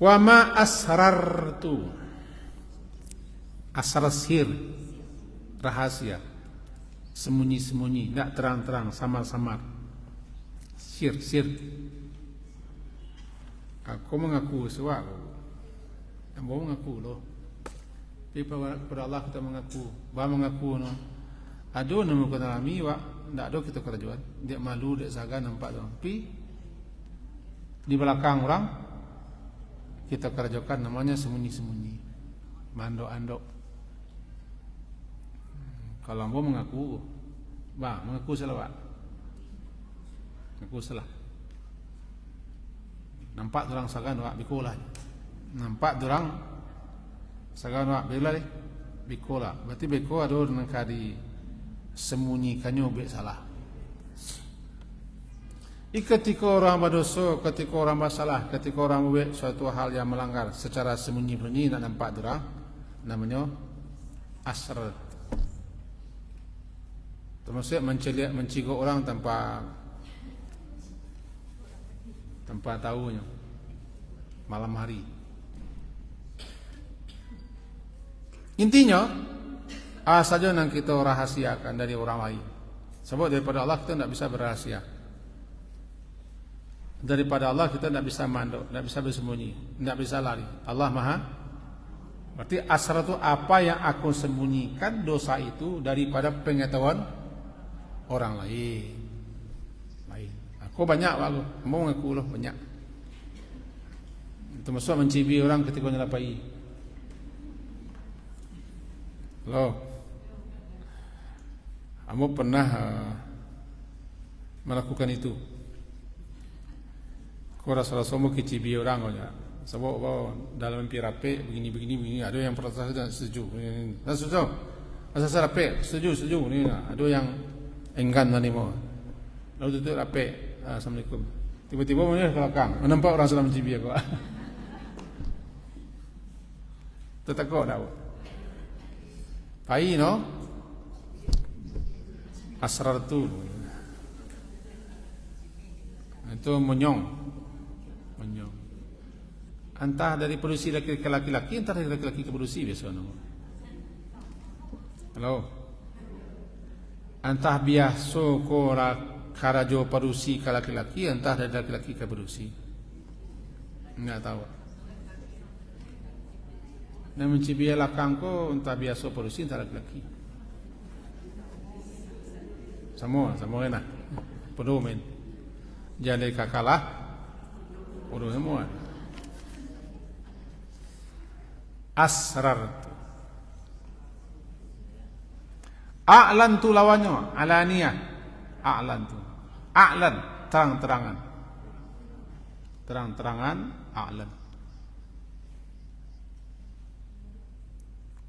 Wa ma asrartu. Asrar sir, rahasia, sembunyi-sembunyi, tidak terang-terang, samar-samar. Sir. Aku mengaku sesuatu, yang mau mengaku loh. Tapi pada Allah kita mengaku, no. Aduh nama kita alami, tidak ada kita kerajuan. Dia malu, dia saga nampak dong. Tapi di belakang orang kita kerajukan namanya sembunyi-sembunyi, mandok-andok. Kalau ambo mengaku salah, mengaku salah. Nampak orang sagan wak bikola. Nampak orang sagan wak bela deh bikola. Berarti beko ada nang kadi sembunyikannya be salah. Ketika orang berdosa, ketika orang bersalah, ketika orang membuat suatu hal yang melanggar secara sembunyi-sembunyi nak nampak orang, namanya asrar. Termasuk mencegah orang tanpa tahunya malam hari. Intinya saja yang kita rahasiakan dari orang lain. Sebab daripada Allah kita tidak bisa berrahasia. Daripada Allah kita tidak bisa mandok, tidak bisa bersembunyi, tidak bisa lari. Allah Maha. Berarti asrar itu apa yang aku sembunyikan dosa itu daripada pengetahuan orang lain. Aku banyak aku mau ngaku loh banyak. Termasuk mencibi orang ketika nyelapai. Loh, kamu pernah melakukan itu? Kau rasa mau kecibi orang aja. Sebab dalam mimpi rapi begini ada yang protes dan setuju. Dan setuju. Asal rapi setuju. Ni ada yang enggan tadi mau. Lalu tutup rapi. Assalamualaikum. Tiba-tiba mana ke belakang, nampak orang sedang mencibi aku. Tetakut dah. Pai no. Asrar tu. Itu menyong. Entah dari produksi laki-laki, entah dari laki-laki ke produksi biasa nama. Halo. Entah biasa korak karajo produksi ke laki-laki, entah dari laki-laki ke produksi. Enggak tahu. Nak mencibir lakang ko entah biasa produksi, entah laki-laki. Semua enak. Penuh men. Jangan kakalah. Penuh semua. Asrar. A'lan tu lawannya, alaniyah. A'lan tu. A'lan, terang-terangan. Terang-terangan, a'lan.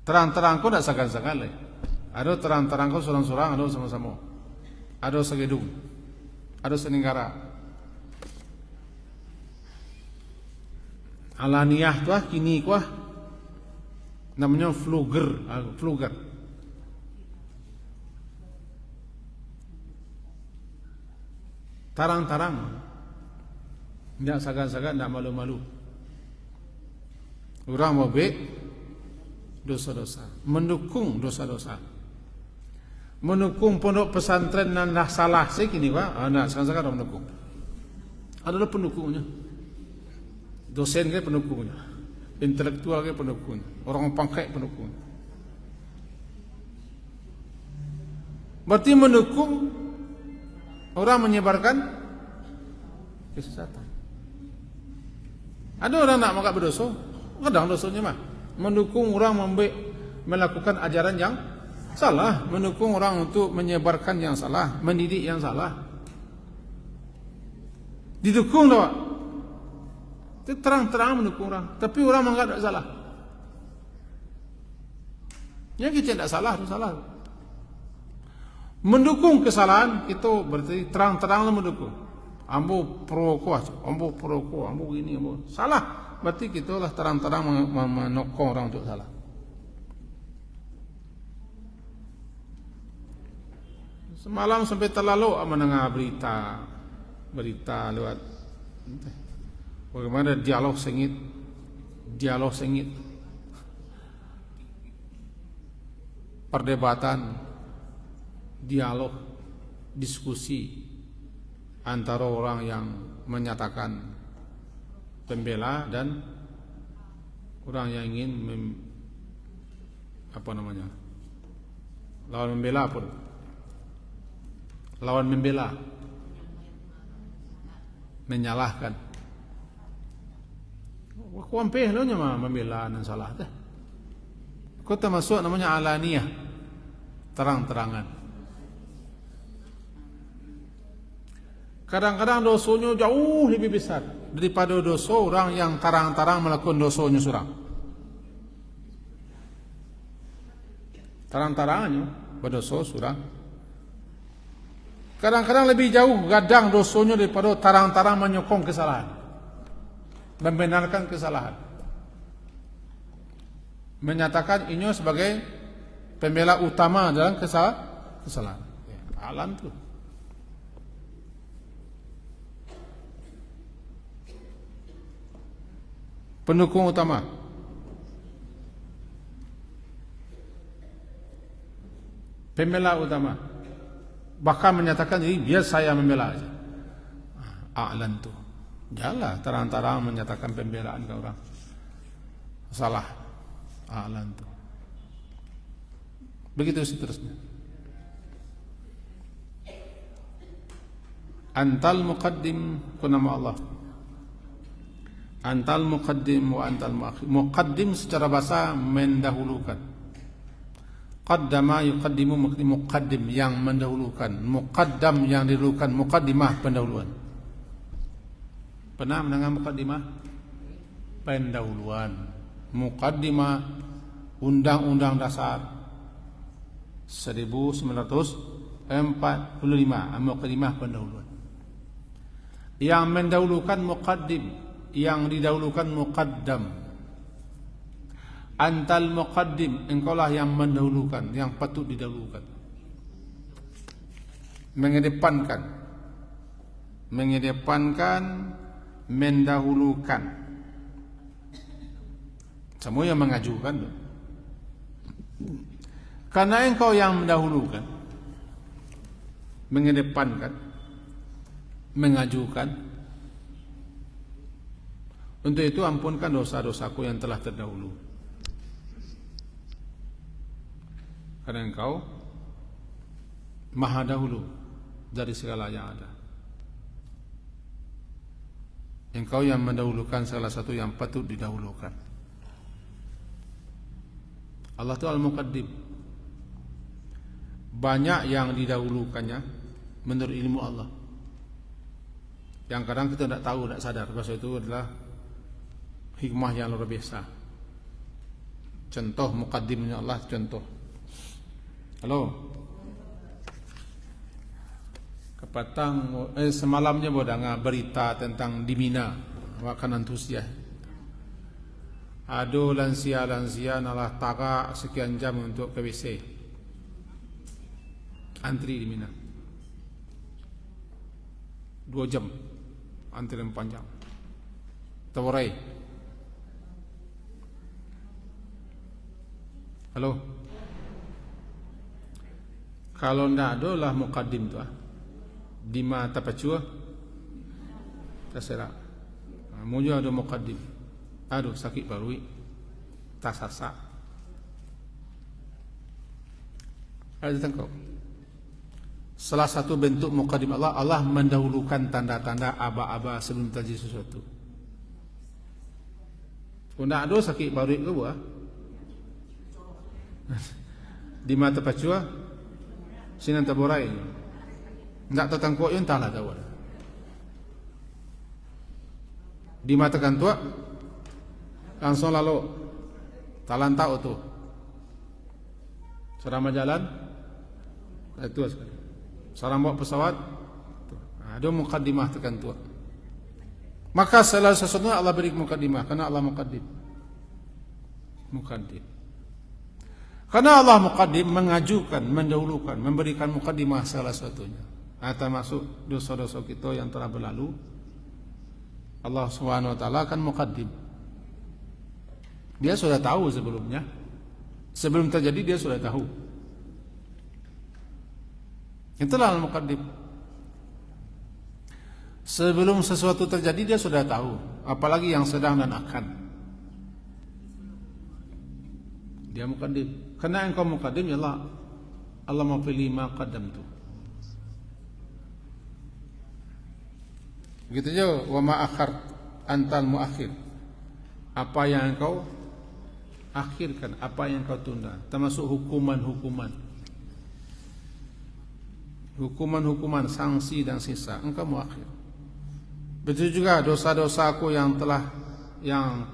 Terang-terang kau tak sakan-sakan lagi. Ada terang-terang kau sorang-sorang, ada sama-sama. Ada segedung, ada senenggara. Alaniyah tu kini kuah namanya vlogger. Tarang-tarang, tidak sagan-sagan, tidak malu-malu. Orang mau baik dosa-dosa, mendukung dosa-dosa, mendukung pondok pesantren yang dah salah sekini pak, tidak sagan-sagan orang mendukung. Adalah pendukungnya, dosen ke pendukungnya, intelektual ke pendukungnya, orang pangkai pendukungnya. Berarti mendukung orang menyebarkan kesesatan. Ada orang nak makan berdosa, kadang dosanya mah mendukung orang melakukan ajaran yang salah, mendukung orang untuk menyebarkan yang salah, mendidik yang salah. Didukung tak? Itu terang-terang mendukung orang, tapi orang menganggap tak salah. Yang kita tidak salah, itu salah. Mendukung kesalahan itu berarti terang-teranglah mendukung. Ambo pro kuah, ambo ini, ambo salah. Berarti kita lah terang-terang menokong orang untuk salah. Semalam sampai terlalu mendengar berita lewat bagaimana dialog sengit, perdebatan, dialog, diskusi antara orang yang menyatakan pembela dan orang yang ingin lawan membela, menyalahkan. Aku ampeh lo nya membela dan salah teh. Kau termasuk namanya alaniyah, terang-terangan. Kadang-kadang dosanya jauh lebih besar daripada dosa orang yang tarang-tarang melakukan dosanya surang. Tarang-tarangannya berdosa surang. Kadang-kadang lebih jauh gadang dosanya daripada tarang-tarang menyokong kesalahan, membenarkan kesalahan, menyatakan ini sebagai pembela utama dalam kesalahan. Alam tu. Pendukung utama. Pembela utama. Bahkan menyatakan jadi biar saya membela aja. A'lan tu. Jalah terang-terang menyatakan pembelaan ke orang. Salah. A'lan tu. Begitu seterusnya. Antal muqaddim ku nama Allah. Antal muqaddim wa antal muakhir. Muqaddim secara bahasa mendahulukan. Qaddama yuqaddimu, muqaddim yang mendahulukan. Muqaddam yang didahulukan. Muqaddimah pendahuluan. Pernah mendengar muqaddimah? Pendahuluan. Muqaddimah Undang-Undang Dasar 1945. Muqaddimah pendahuluan. Yang mendahulukan muqaddim, yang didahulukan muqaddam. Antal muqaddim, engkaulah yang mendahulukan, yang patut didahulukan. Mengedepankan, mendahulukan. Semua yang mengajukan. Karena engkau yang mendahulukan, mengedepankan, mengajukan. Untuk itu ampunkan dosa-dosaku yang telah terdahulu. Karena engkau maha dahulu dari segala yang ada. Engkau yang mendahulukan salah satu yang patut didahulukan. Allah itu Al-Muqaddim. Banyak yang didahulukannya menurut ilmu Allah. Yang kadang kita tidak tahu, tidak sadar. Bahasa itu adalah hikmah yang luar biasa. Contoh muqaddimnya Allah, contoh Halo. Semalamnya bodanga berita tentang di Mina, wakan antusias. Ado lansia nalah taga sekian jam untuk ke WC. Antri di Mina. 2 jam. Antri yang panjang. Tawarai. Halo. Kalau ndak ada lah muqaddim tu di mata pacua terserah. Mujo ada muqaddim. Aduh sakit barui. Tasasa. Ada tengkau. Salah satu bentuk muqaddim Allah mendahulukan tanda-tanda aba-aba sebelum terjadi sesuatu. Kalau ndak ada sakit barui ke buah? Di mata pacua sinan taborai. Ndak tahu tangkuk yun entahlah tahu. Di mata kantua langsung lalu talan tahu tu. Selama jalan itu sekali. Seorang bawa pesawat ada muqaddimah tekan tua. Maka salah sesuatunya Allah beri muqaddimah karena Allah muqaddim. Karena Allah muqaddim mengajukan, mendahulukan, memberikan muqaddimah salah satunya. Termasuk dosa-dosa kita yang telah berlalu, Allah Subhanahu wa taala akan muqaddim. Dia sudah tahu sebelumnya. Sebelum terjadi dia sudah tahu. Itulah al-muqaddim. Sebelum sesuatu terjadi dia sudah tahu, apalagi yang sedang dan akan. Dia muqaddim. Karena engkau muqaddim ya Allah mafili ma qaddamtu. Begitu juga wa ma akhar antal muakhir. Apa yang engkau akhirkan, apa yang engkau tunda, termasuk hukuman-hukuman, sanksi dan sisa, engkau muakhir. Begitu juga dosa-dosaku yang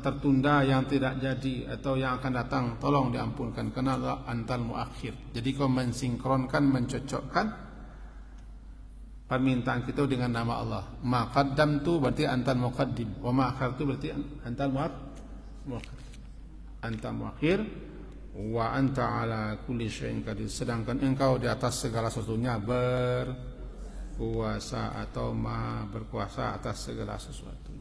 tertunda, yang tidak jadi atau yang akan datang, tolong diampunkan karena Allah antal muakhir. Jadi kau mensinkronkan, mencocokkan permintaan kita dengan nama Allah. Ma qaddamtu berarti antal muqaddim, wa ma akhartu berarti antal muakhir. Anta muakhir wa anta ala kulli syai'in qadir. Sedangkan engkau di atas segala sesuatunya berkuasa atau ma berkuasa atas segala sesuatu.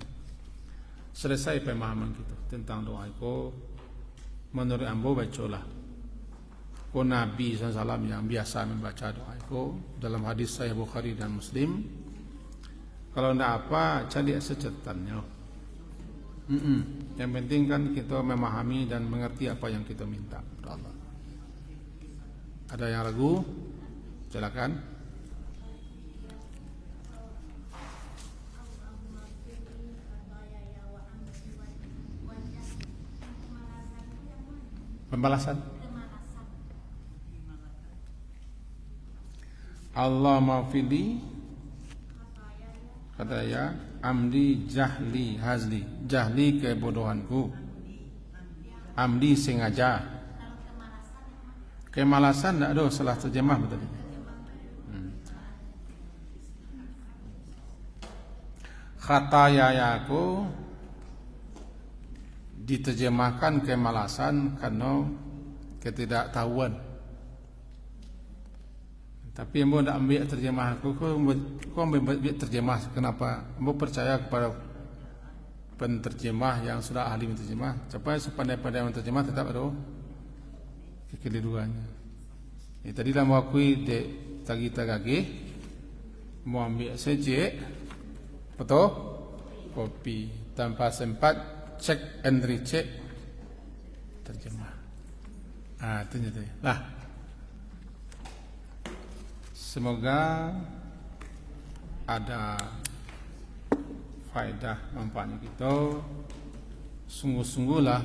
Selesai pemahaman kita tentang doa itu. Menurut ambo bacalah. Ko Nabi SAW yang biasa membaca doa itu dalam hadis Sahih Bukhari dan Muslim. Kalau tidak apa, cari secetannya. Yang penting kan kita memahami dan mengerti apa yang kita minta kepada Allah. Ada yang ragu? Silakan. Pembalasan. Allah maafili kata ya amdi jahli hazli, jahli kebodohanku, amdi sengaja, kemalasan tidak ada salah terjemah betul. Khatayaku diterjemahkan kemalasan karena ketidaktahuan. Tapi ambo tidak ambil terjemah aku, kau ambil terjemah. Kenapa? Ambo percaya kepada penterjemah yang sudah ahli menterjemah. Sampai sepandai-pandai menterjemah tetap ada kekeliruannya. Tadi lah mau akui dek tagita gage, mau ambil sejek, foto, kopi, tanpa sempat cek and recheck terjemah. Itu jadi lah. Semoga ada faedah manfaatnya kita. Sungguh-sungguhlah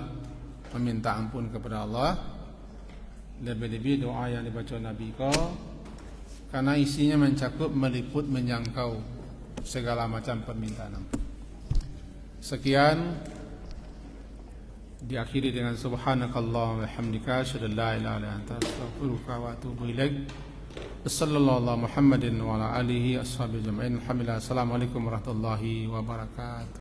meminta ampun kepada Allah. Lebih-lebih doa yang dibaca Nabi kau, karena isinya mencakup, meliput, menjangkau segala macam permintaan ampun. Sekian diakhiri dengan subhanakallahumma wa bihamdika asyhadu an la ilaha illa anta astaghfiruka wa atubu ilaik. Sallallahu ala Muhammadin wa ala alihi ashabihi ajma'in. Alhamdulillah. Assalamualaikum warahmatullahi wabarakatuh.